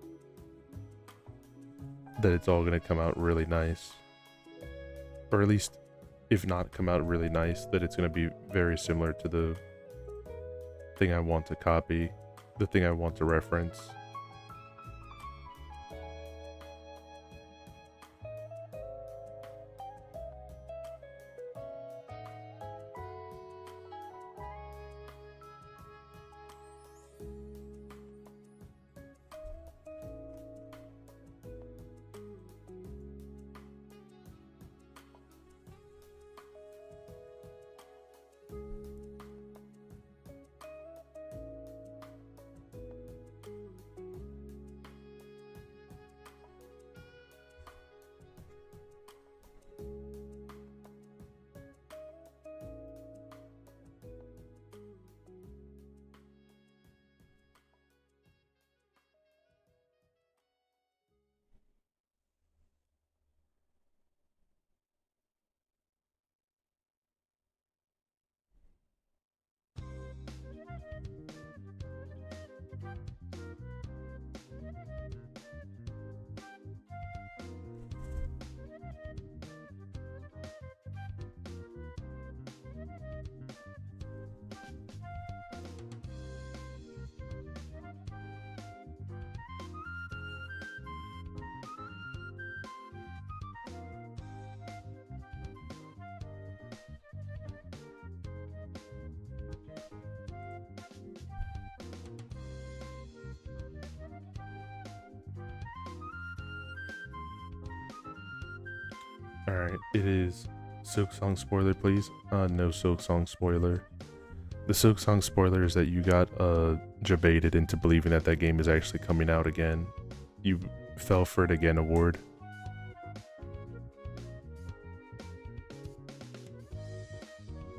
that it's all going to come out really nice. Or at least, if not come out really nice, that it's going to be very similar to the thing I want to copy, the thing I want to reference. Alright, it is Silk Song spoiler, please. No Silk Song spoiler. The Silk Song spoiler is that you got jebaited into believing that that game is actually coming out again. You fell for it again award.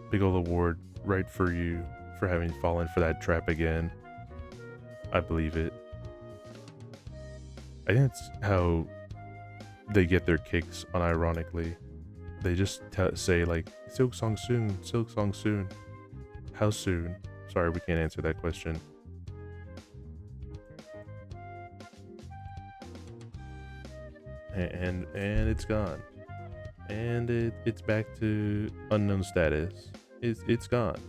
Big ol' award right for you for having fallen for that trap again. I believe it. I think that's how they get their kicks unironically. They just say like Silk Song soon, Silk Song soon. How soon? Sorry, we can't answer that question. And it's gone. And it's back to unknown status. It's gone.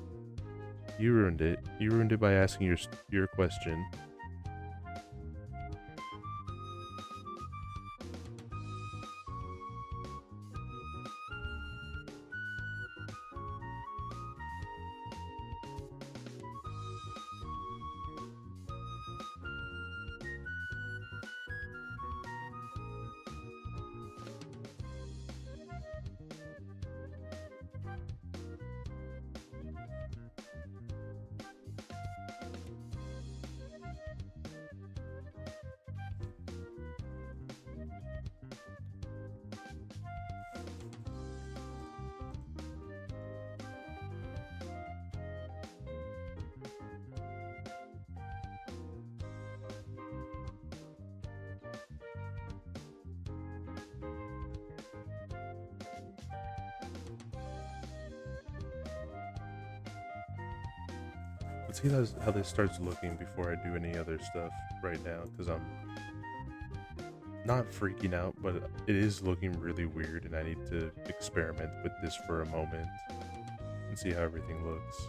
You ruined it. You ruined it by asking your question. Let's see how this starts looking before I do any other stuff right now, because I'm not freaking out, but it is looking really weird, and I need to experiment with this for a moment and see how everything looks.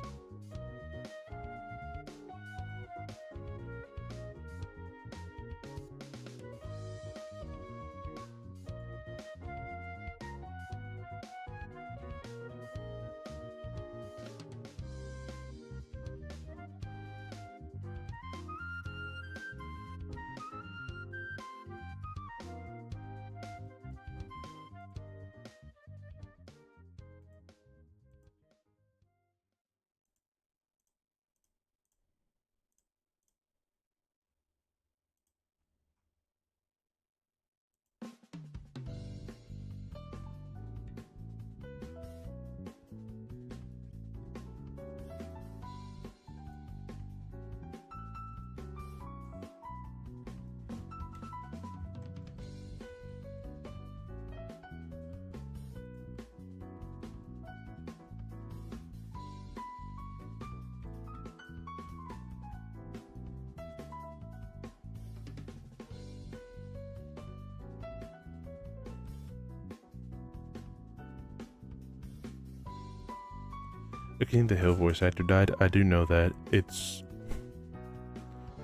The King of the Hill voice actor died. I do know that. It's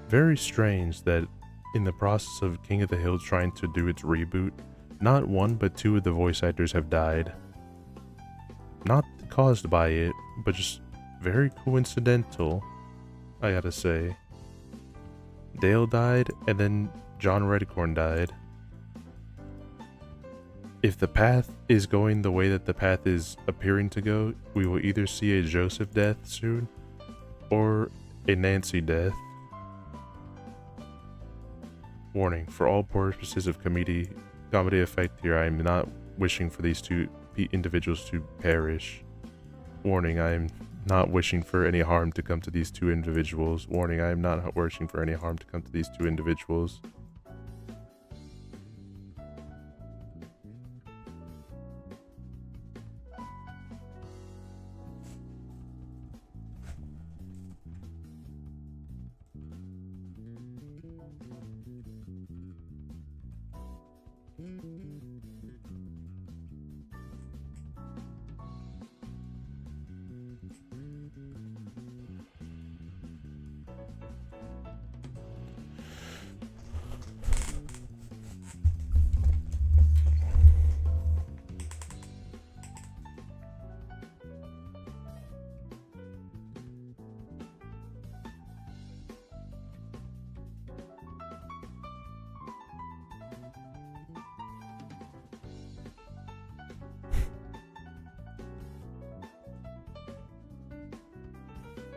very strange that in the process of King of the Hill trying to do its reboot, not one but two of the voice actors have died. Not caused by it, but just very coincidental, I gotta say. Dale died, and then John Redcorn died. If the path is going the way that the path is appearing to go, we will either see a Joseph death soon, or a Nancy death. Warning, for all purposes of comedy effect here, I am not wishing for these two individuals to perish. Warning, I am not wishing for any harm to come to these two individuals. Warning, I am not wishing for any harm to come to these two individuals.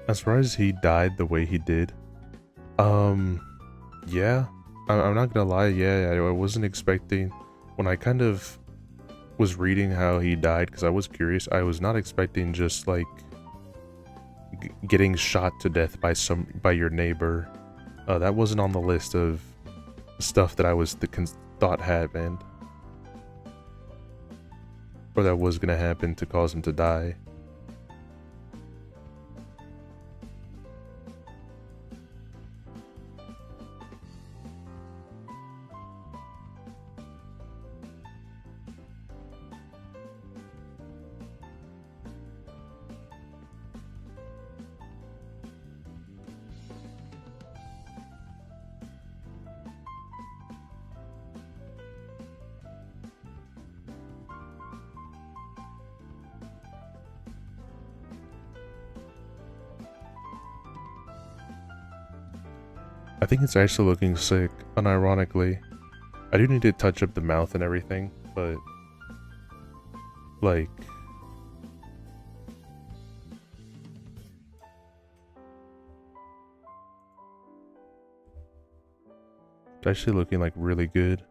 I'm surprised he died the way he did. Yeah. I'm not gonna lie, yeah, I wasn't expecting... When I kind of was reading how he died, because I was curious, I was not expecting just, like, getting shot to death by your neighbor. That wasn't on the list of stuff that I thought happened. or that was gonna happen to cause him to die. I think it's actually looking sick, unironically. I do need to touch up the mouth and everything, but like it's actually looking like really good.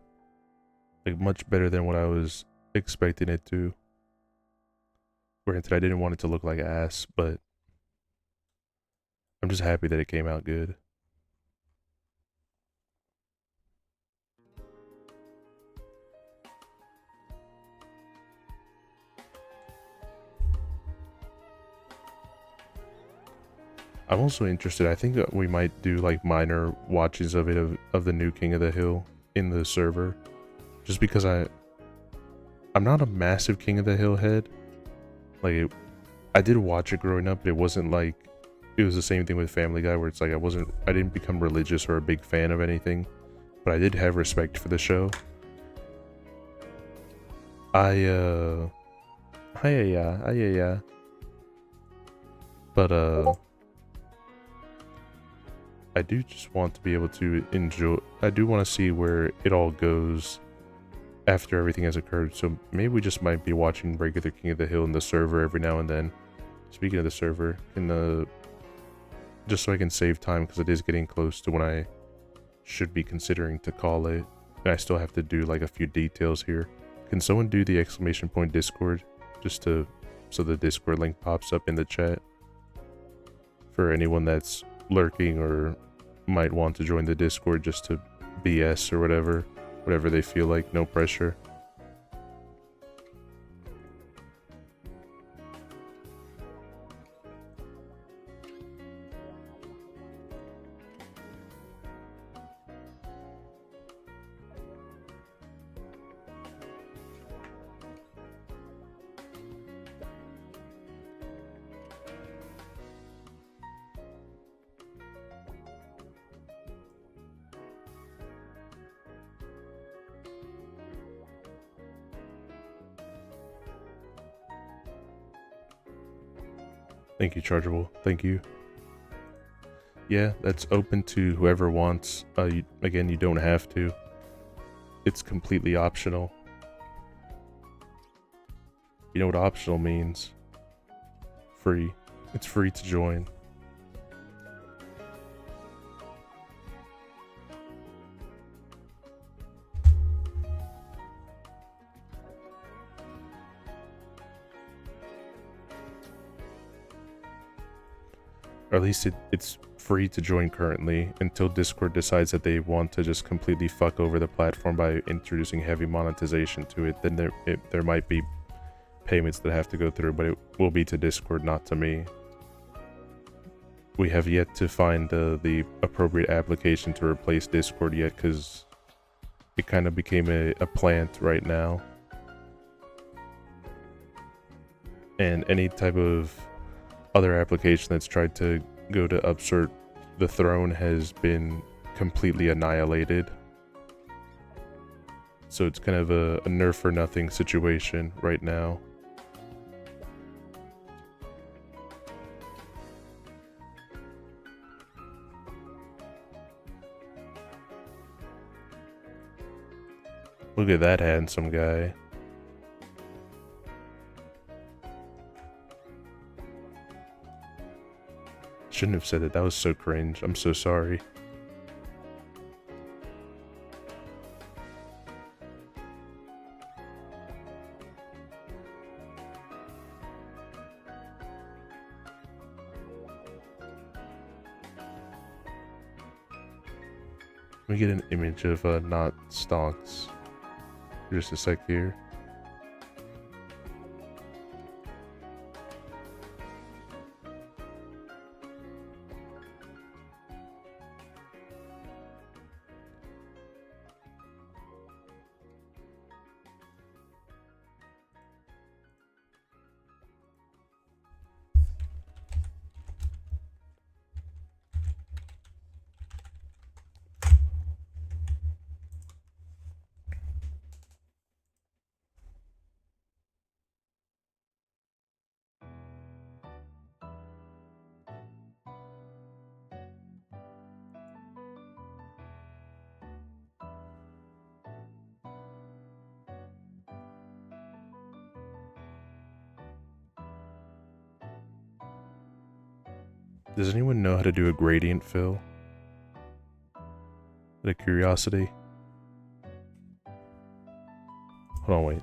Like much better than what I was expecting it to. Granted, I didn't want it to look like ass, but I'm just happy that it came out good. I'm also interested. I think that we might do like minor watches of it of the new King of the Hill in the server, just because I'm not a massive King of the Hill head. Like I did watch it growing up, but it wasn't like it was the same thing with Family Guy, where it's like I didn't become religious or a big fan of anything, but I did have respect for the show. But I do just want to be able to enjoy. I do want to see where it all goes after everything has occurred. So maybe we just might be watching regular King of the Hill in the server every now and then. Speaking of the server, just so I can save time, because it is getting close to when I should be considering to call it, and I still have to do like a few details here. Can someone do the exclamation point Discord just so the Discord link pops up in the chat for anyone that's lurking or might want to join the Discord just to BS or whatever they feel like, no pressure. Thank you, Chargeable. Thank you. Yeah, that's open to whoever wants. Again, you don't have to. It's completely optional. You know what optional means? Free. It's free to join. Or at least it's free to join currently until Discord decides that they want to just completely fuck over the platform by introducing heavy monetization to it. Then there might be payments that have to go through, but it will be to Discord, not to me. We have yet to find the appropriate application to replace Discord yet, because it kind of became a plant right now. And any type of other application that's tried to go to upsert the throne has been completely annihilated. So it's kind of a nerf for nothing situation right now. Look at that handsome guy. Shouldn't have said it. That was so cringe. I'm so sorry. Let me get an image of not stonks. Just a sec here. Does anyone know how to do a gradient fill? Out of curiosity. Hold on, wait.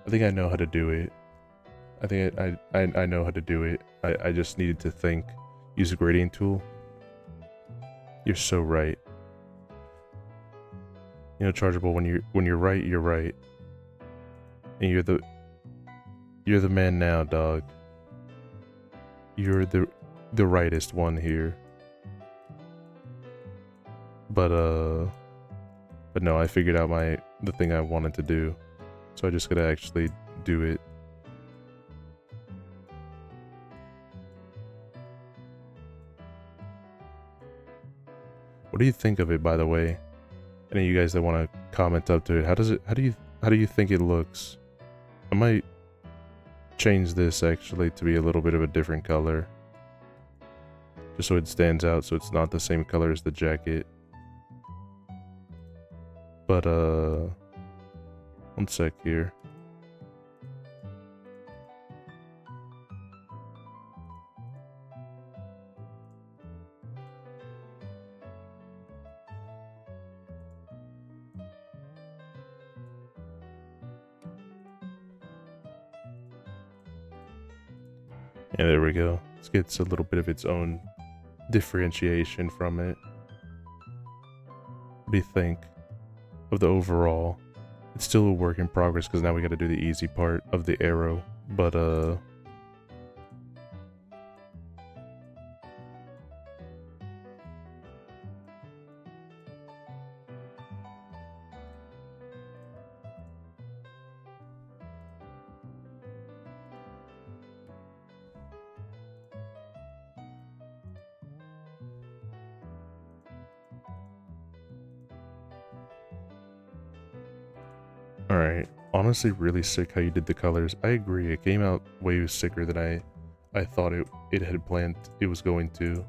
I think I know how to do it. I think I know how to do it. I just needed to think. Use a gradient tool. You're so right. You know, Chargeable, when you're right, you're right. And you're the man now, dog. You're the rightest one here. But no, I figured out the thing I wanted to do. So I just gotta actually do it. What do you think of it, by the way? Any of you guys that want to comment up to it, how do you think it looks? I might change this actually to be a little bit of a different color. Just so it stands out, so it's not the same color as the jacket. But one sec here. Yeah, there we go. This gets a little bit of its own differentiation from it. What do you think of the overall? It's still a work in progress because now we got to do the easy part of the arrow. But alright, honestly really sick how you did the colors. I agree, it came out way sicker than I thought it had planned it was going to.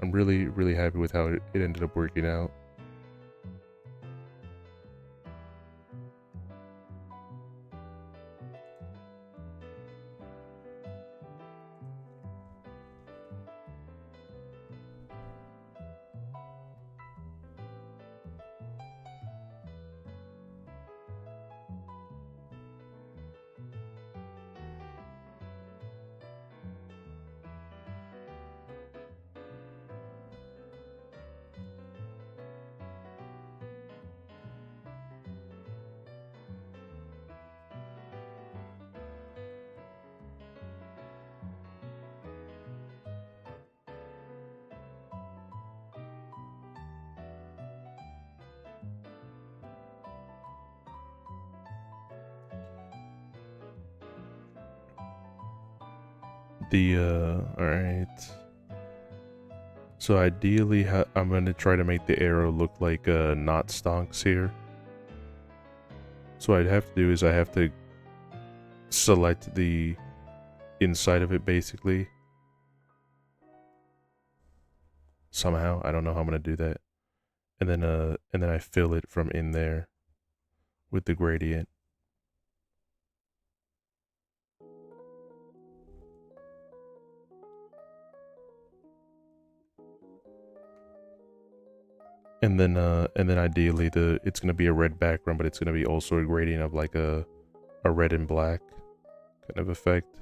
I'm really happy with how it ended up working out. Alright. So ideally, I'm going to try to make the arrow look like knot stonks here. So what I'd have to do is I have to select the inside of it basically. Somehow, I don't know how I'm going to do that. And then I fill it from in there with the gradient. And then ideally it's gonna be a red background, but it's gonna be also a gradient of like a red and black kind of effect.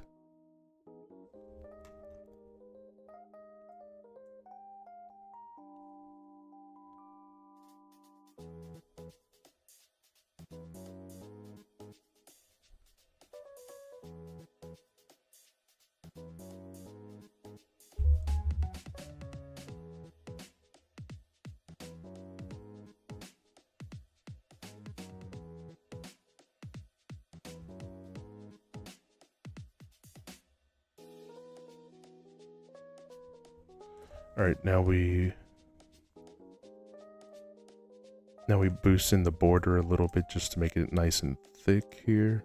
Alright, now we boost in the border a little bit just to make it nice and thick here.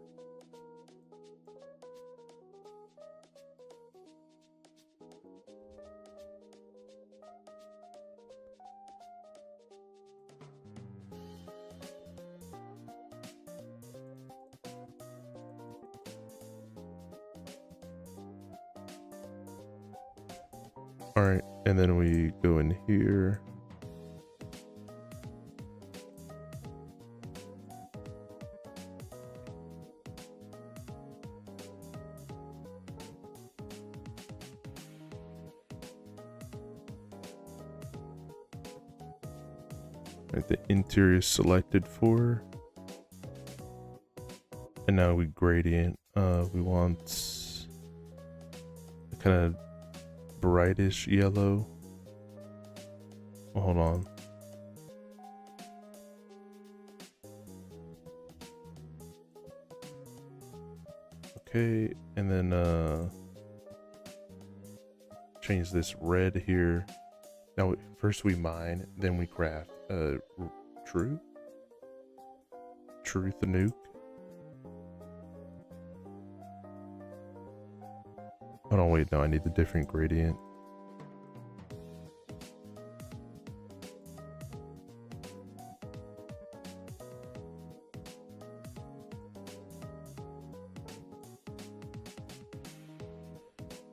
Alright, and then we go in here. Right, the interior is selected for. And now we gradient. We want a kind of brightish yellow. Oh, hold on. Okay, and then change this red here. Now first we mine, then we craft. Truth the nuke. Oh no, wait, no, I need the different gradient.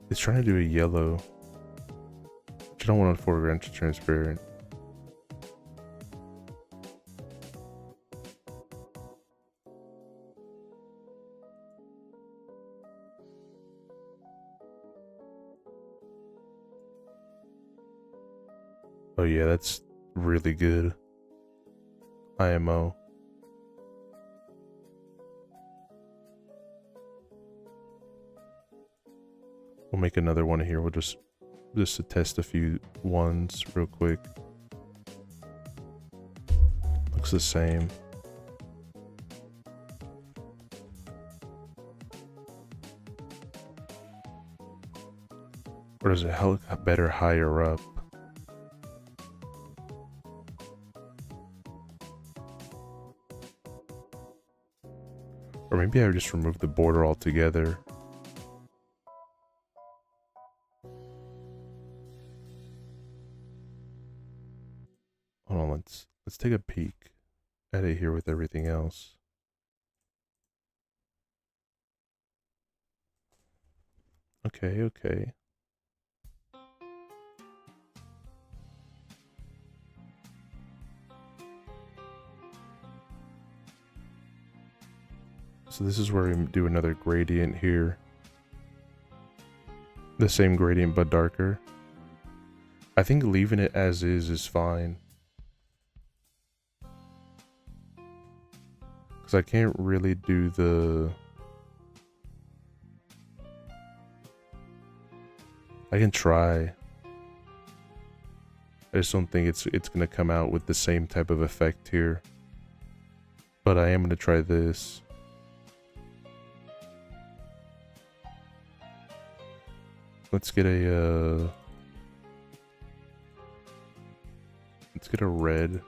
It's trying to do a yellow. But you don't want a foreground to transparent. Oh yeah, that's really good. IMO. We'll make another one here. We'll just to test a few ones real quick. Looks the same. Or does it look better higher up? Or maybe I would just remove the border altogether. Hold on, let's take a peek at it here with everything else. Okay. So this is where we do another gradient here. The same gradient but darker. I think leaving it as is fine. Because I can't really do the... I can try. I just don't think it's going to come out with the same type of effect here. But I am going to try this. Let's get a red,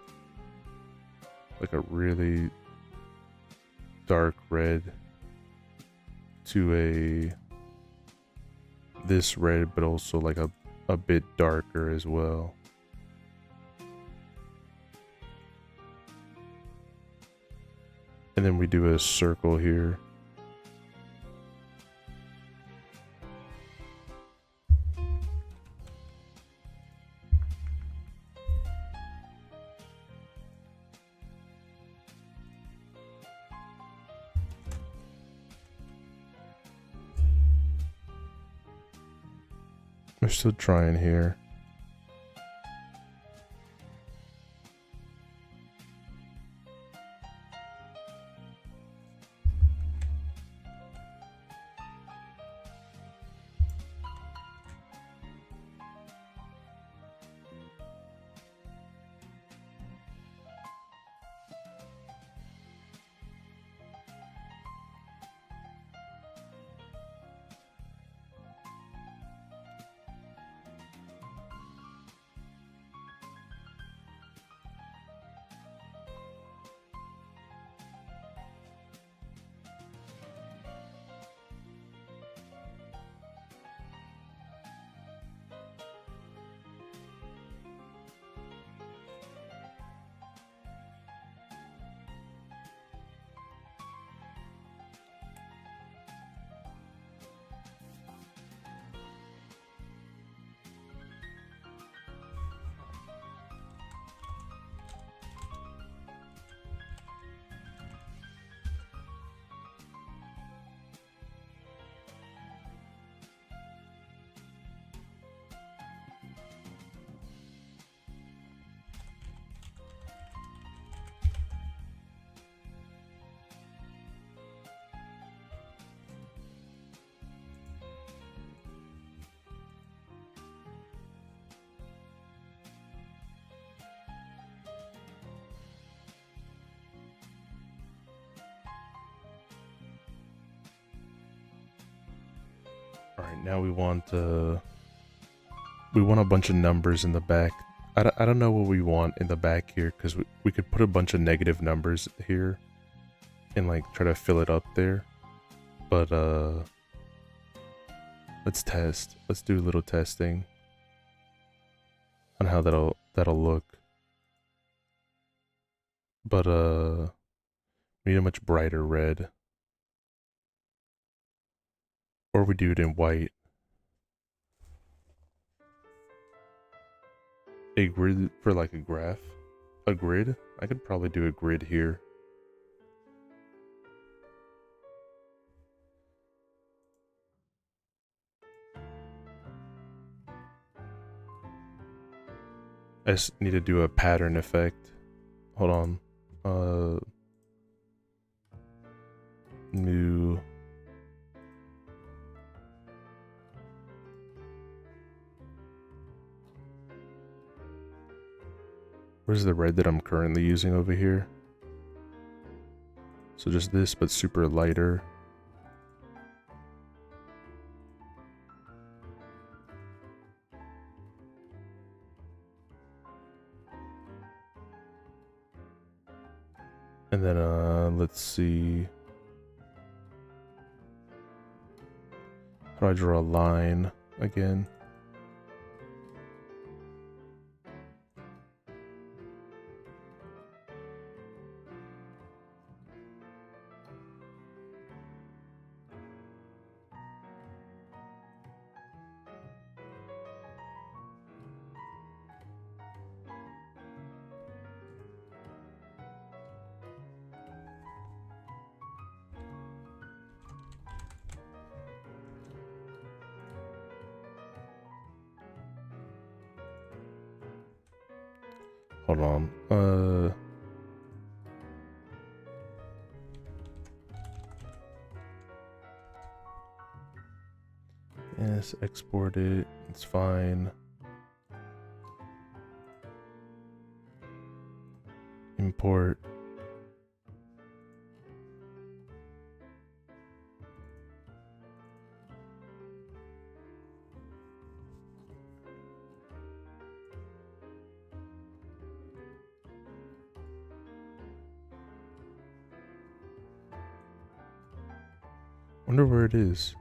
like a really dark red to this red, but also like a bit darker as well. And then we do a circle here. We're still trying here. Alright, now we want a bunch of numbers in the back. I don't know what we want in the back here, because we could put a bunch of negative numbers here and like try to fill it up there. But let's test. Let's do a little testing on how that'll look. But we need a much brighter red. Or we do it in white. A grid for like a graph. A grid? I could probably do a grid here. I just need to do a pattern effect. Hold on. New. Where's the red that I'm currently using over here? So just this, but super lighter. And then, let's see. How do I draw a line again? Hold on. Yes, export it. It's fine. Import. Wonder where it is.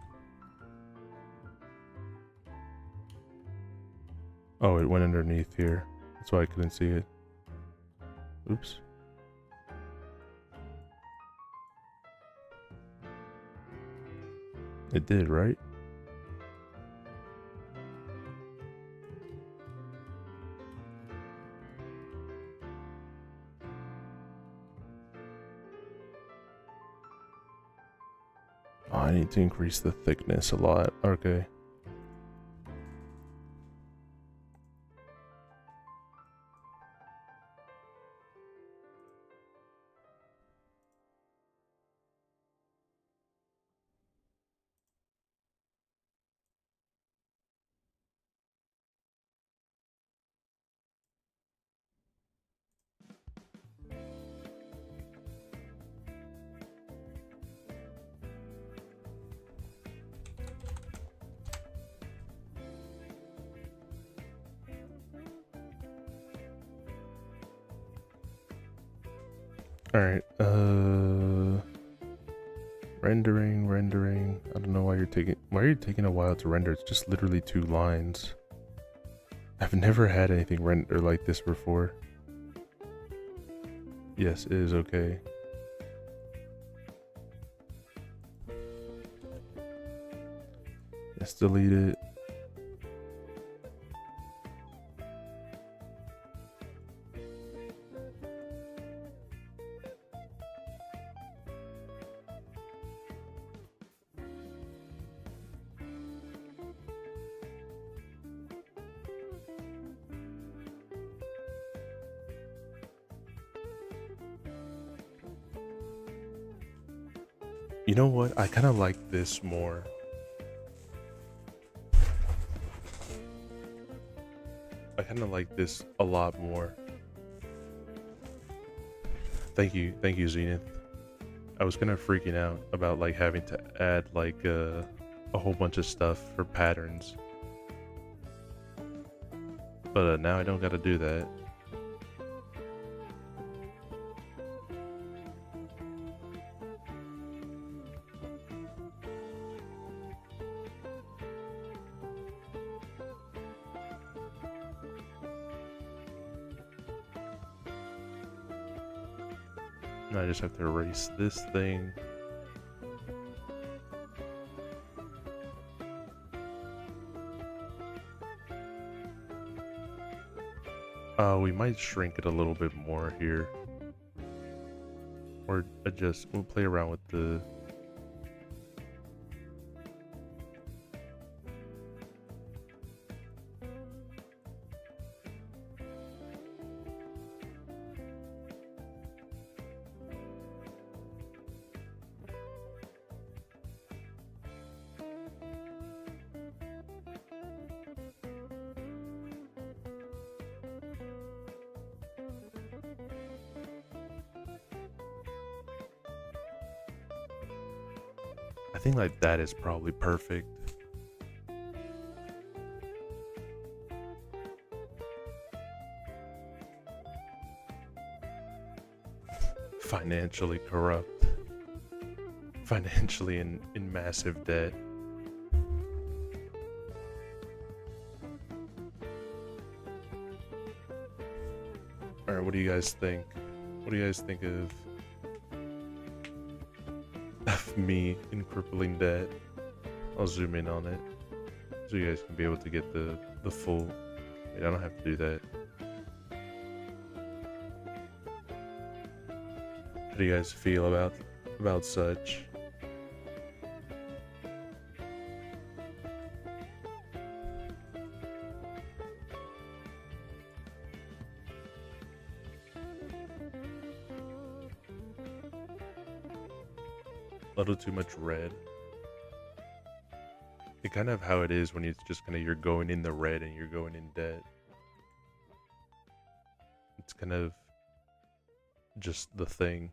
Oh, it went underneath here. That's why I couldn't see it. Oops. It did, right? Oh, I need to increase the thickness a lot. Okay. Alright, rendering. I don't know why are you taking a while to render? It's just literally 2 lines. I've never had anything render like this before. Yes, it is okay. Let's delete it. You know what? I kind of like this more. I kind of like this a lot more. Thank you, Zenith. I was kind of freaking out about like having to add like a whole bunch of stuff for patterns. But now I don't gotta do that. Now I just have to erase this thing. We might shrink it a little bit more here. Or adjust, we'll play around with the... I think like that is probably perfect. Financially corrupt. Financially in massive debt. Alright, what do you guys think? What do you guys think of me in crippling debt? I'll zoom in on it so you guys can be able to get the full... Wait, I don't have to do that. How do you guys feel about such? A little too much red. It's kind of how it is when it's just kind of you're going in the red and you're going in debt. It's kind of just the thing.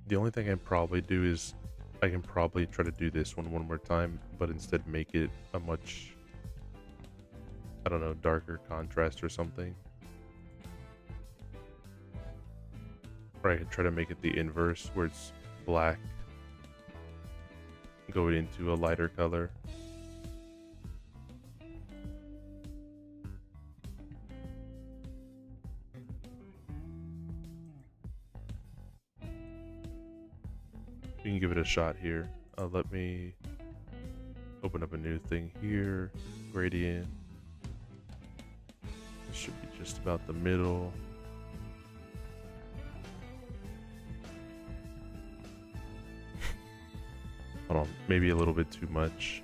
The only thing I'd probably do is I can probably try to do this one more time, but instead make it a much, I don't know, darker contrast or something. Or I could try to make it the inverse, where it's black going into a lighter color. You can give it a shot here. Let me open up a new thing here. Gradient. This should be just about the middle. Hold on, maybe a little bit too much.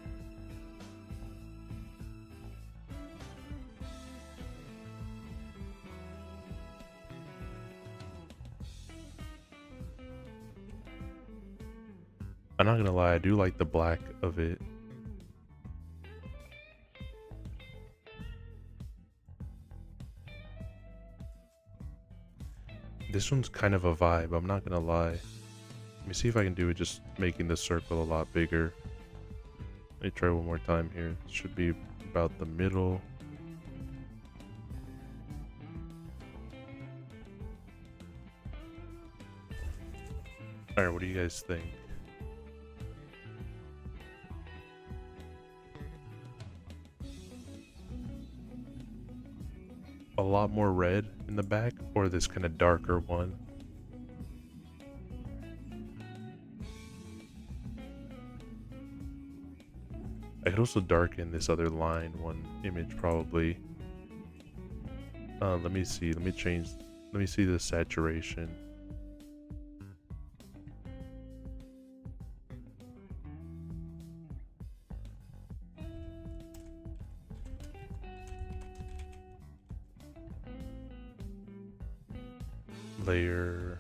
I'm not gonna lie, I do like the black of it. This one's kind of a vibe, I'm not gonna lie. Let me see if I can do it just making the circle a lot bigger. Let me try one more time here. It should be about the middle. Alright, what do you guys think? A lot more red in the back, or this kind of darker one? I could also darken this other line one image probably. Let me see, let me see the saturation. Layer.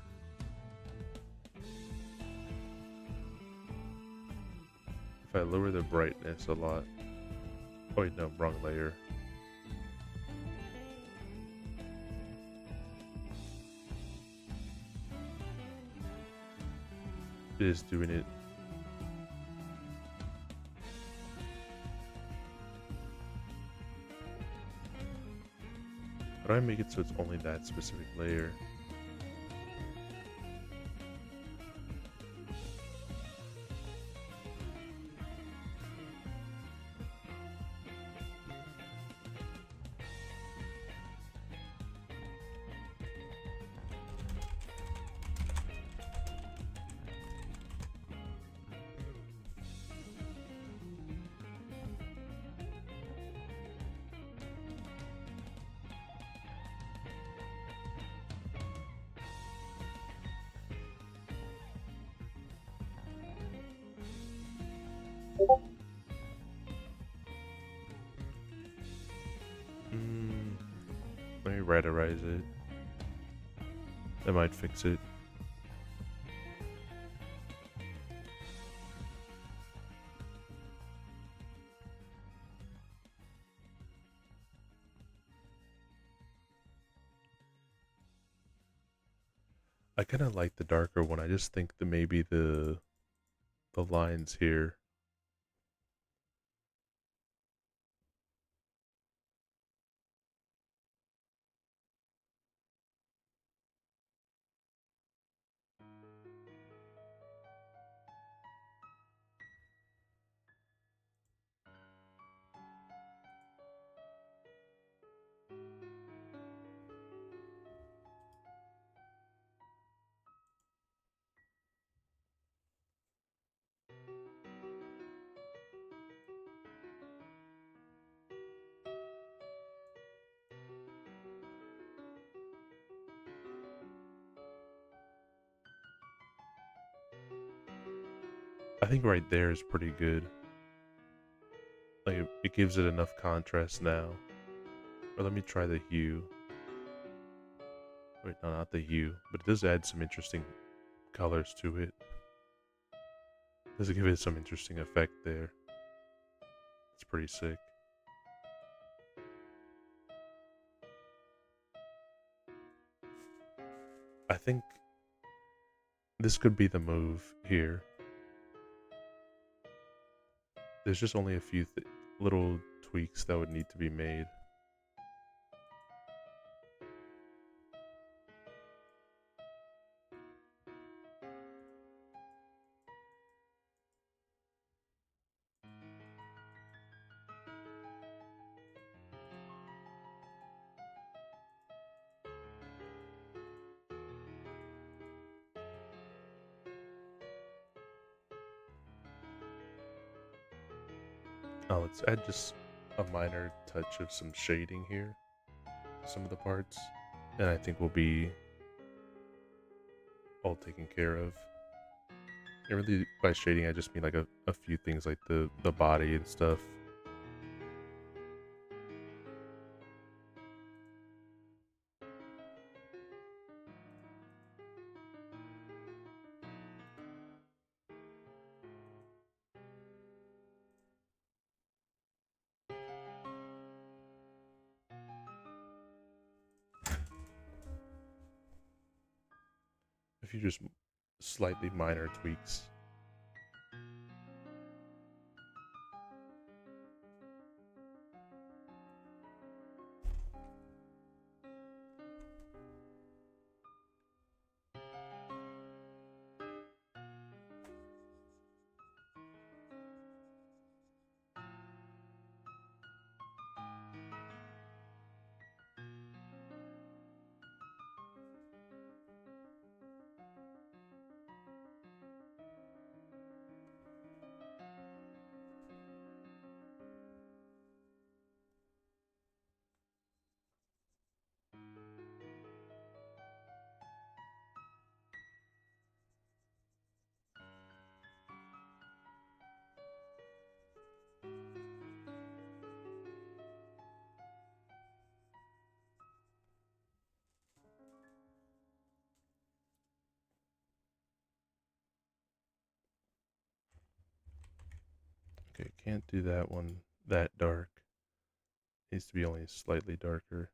If I lower the brightness a lot. Oh wait, no, wrong layer. It is doing it. How do I make it so it's only that specific layer? Let me radarize it. That might fix it. I kind of like the darker one. I just think that maybe the lines here. I think right there is pretty good. Like it gives it enough contrast now. Or let me try the hue. Wait, no, not the hue, but it does add some interesting colors to it. Does give it some interesting effect there. It's pretty sick. I think this could be the move here. There's just only a few little tweaks that would need to be made. Oh, let's add just a minor touch of some shading here. Some of the parts. And I think we'll be all taken care of. And really, by shading, I just mean like a few things like the body and stuff. A few just slightly minor tweaks. Okay, can't do that one that dark. Needs to be only slightly darker.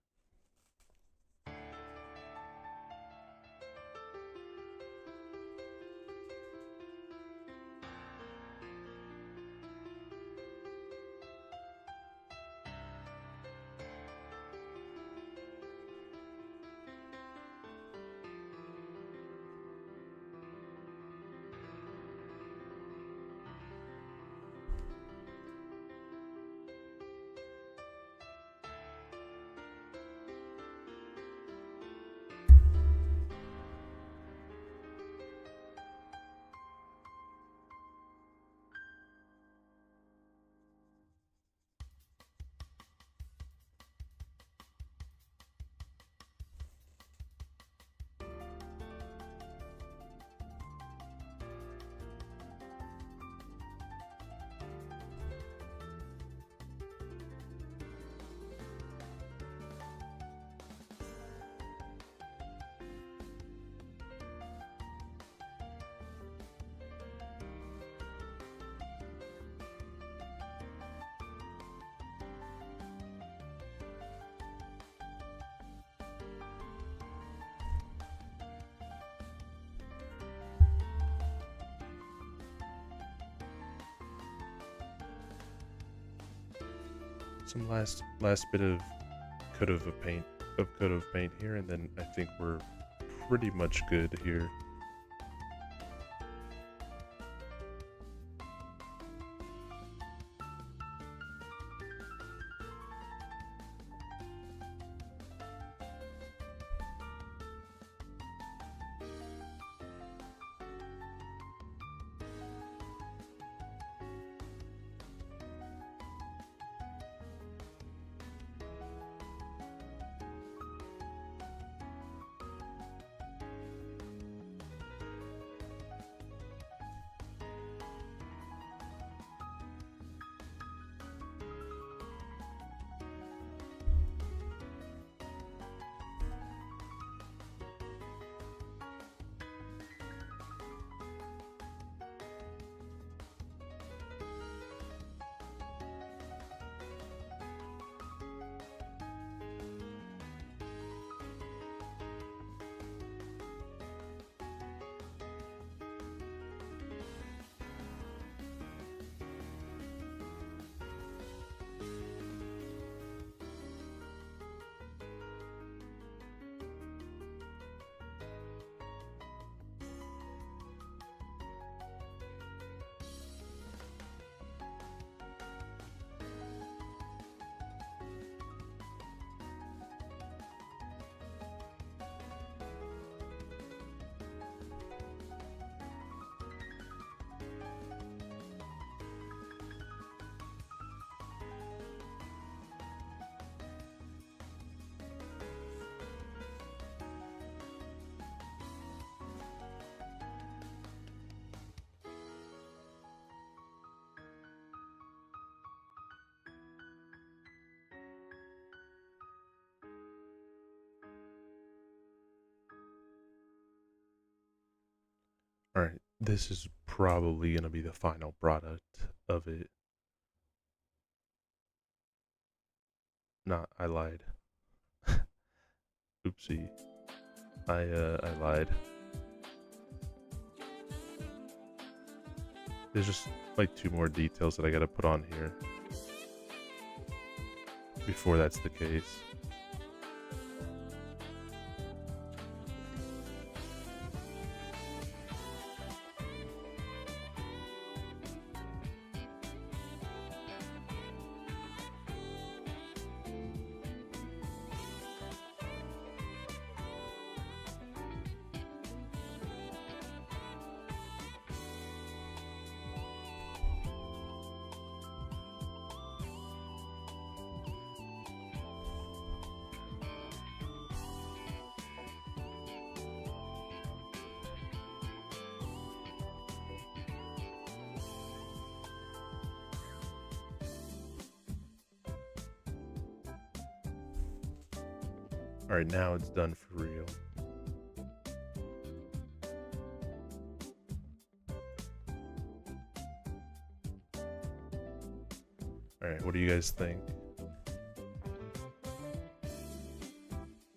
some last bit of coat of paint here, and then I think we're pretty much good here. All right, this is probably gonna be the final product of it. Nah, I lied. Oopsie. I lied. There's just like 2 more details that I gotta put on here before that's the case. Alright, now it's done for real. Alright, what do you guys think?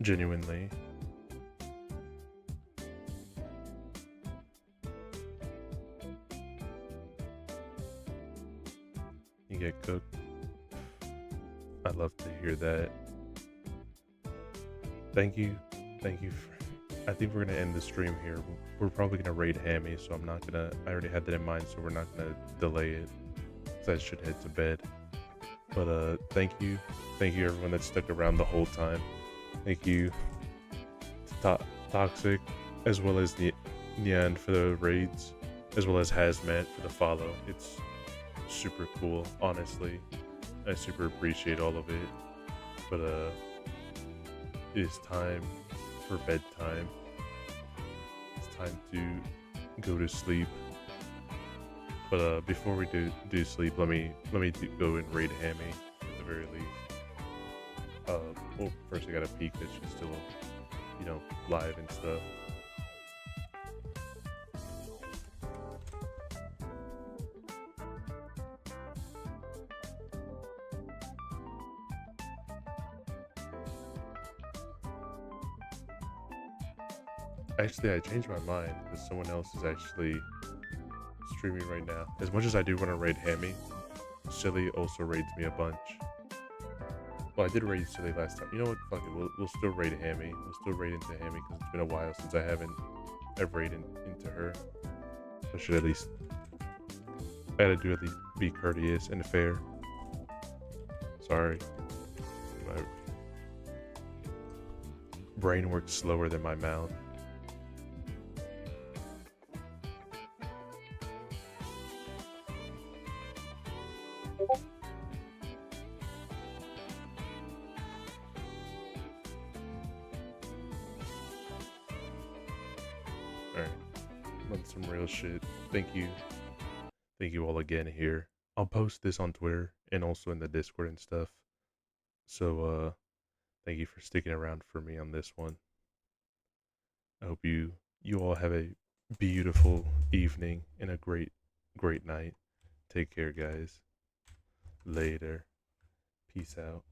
Genuinely. You get cooked. I'd love to hear that. Thank you. I think we're gonna end the stream here. We're probably gonna raid Hammy, so I'm not gonna. I already had that in mind, so we're not gonna delay it. So I should head to bed. But thank you everyone that stuck around the whole time. Thank you to Toxic, as well as Nyan for the raids, as well as Hazmat for the follow. It's super cool, honestly. I super appreciate all of it. But it is time for bedtime. It's time to go to sleep. But before we do sleep, let me go and raid Hammy at the very least. Well, first I gotta peek that she's still, live and stuff. Actually, I changed my mind because someone else is actually streaming right now. As much as I do want to raid Hammy, Silly also raids me a bunch. Well, I did raid Silly last time. You know what? Fuck it. We'll still raid Hammy. We'll still raid into Hammy because it's been a while since I haven't ever raided into her. So I should at least. I gotta do at least be courteous and fair. Sorry. My brain works slower than my mouth. Alright. On some real shit. Thank you. Thank you all again here. I'll post this on Twitter and also in the Discord and stuff. So thank you for sticking around for me on this one. I hope you all have a beautiful evening and a great night. Take care, guys. Later. Peace out.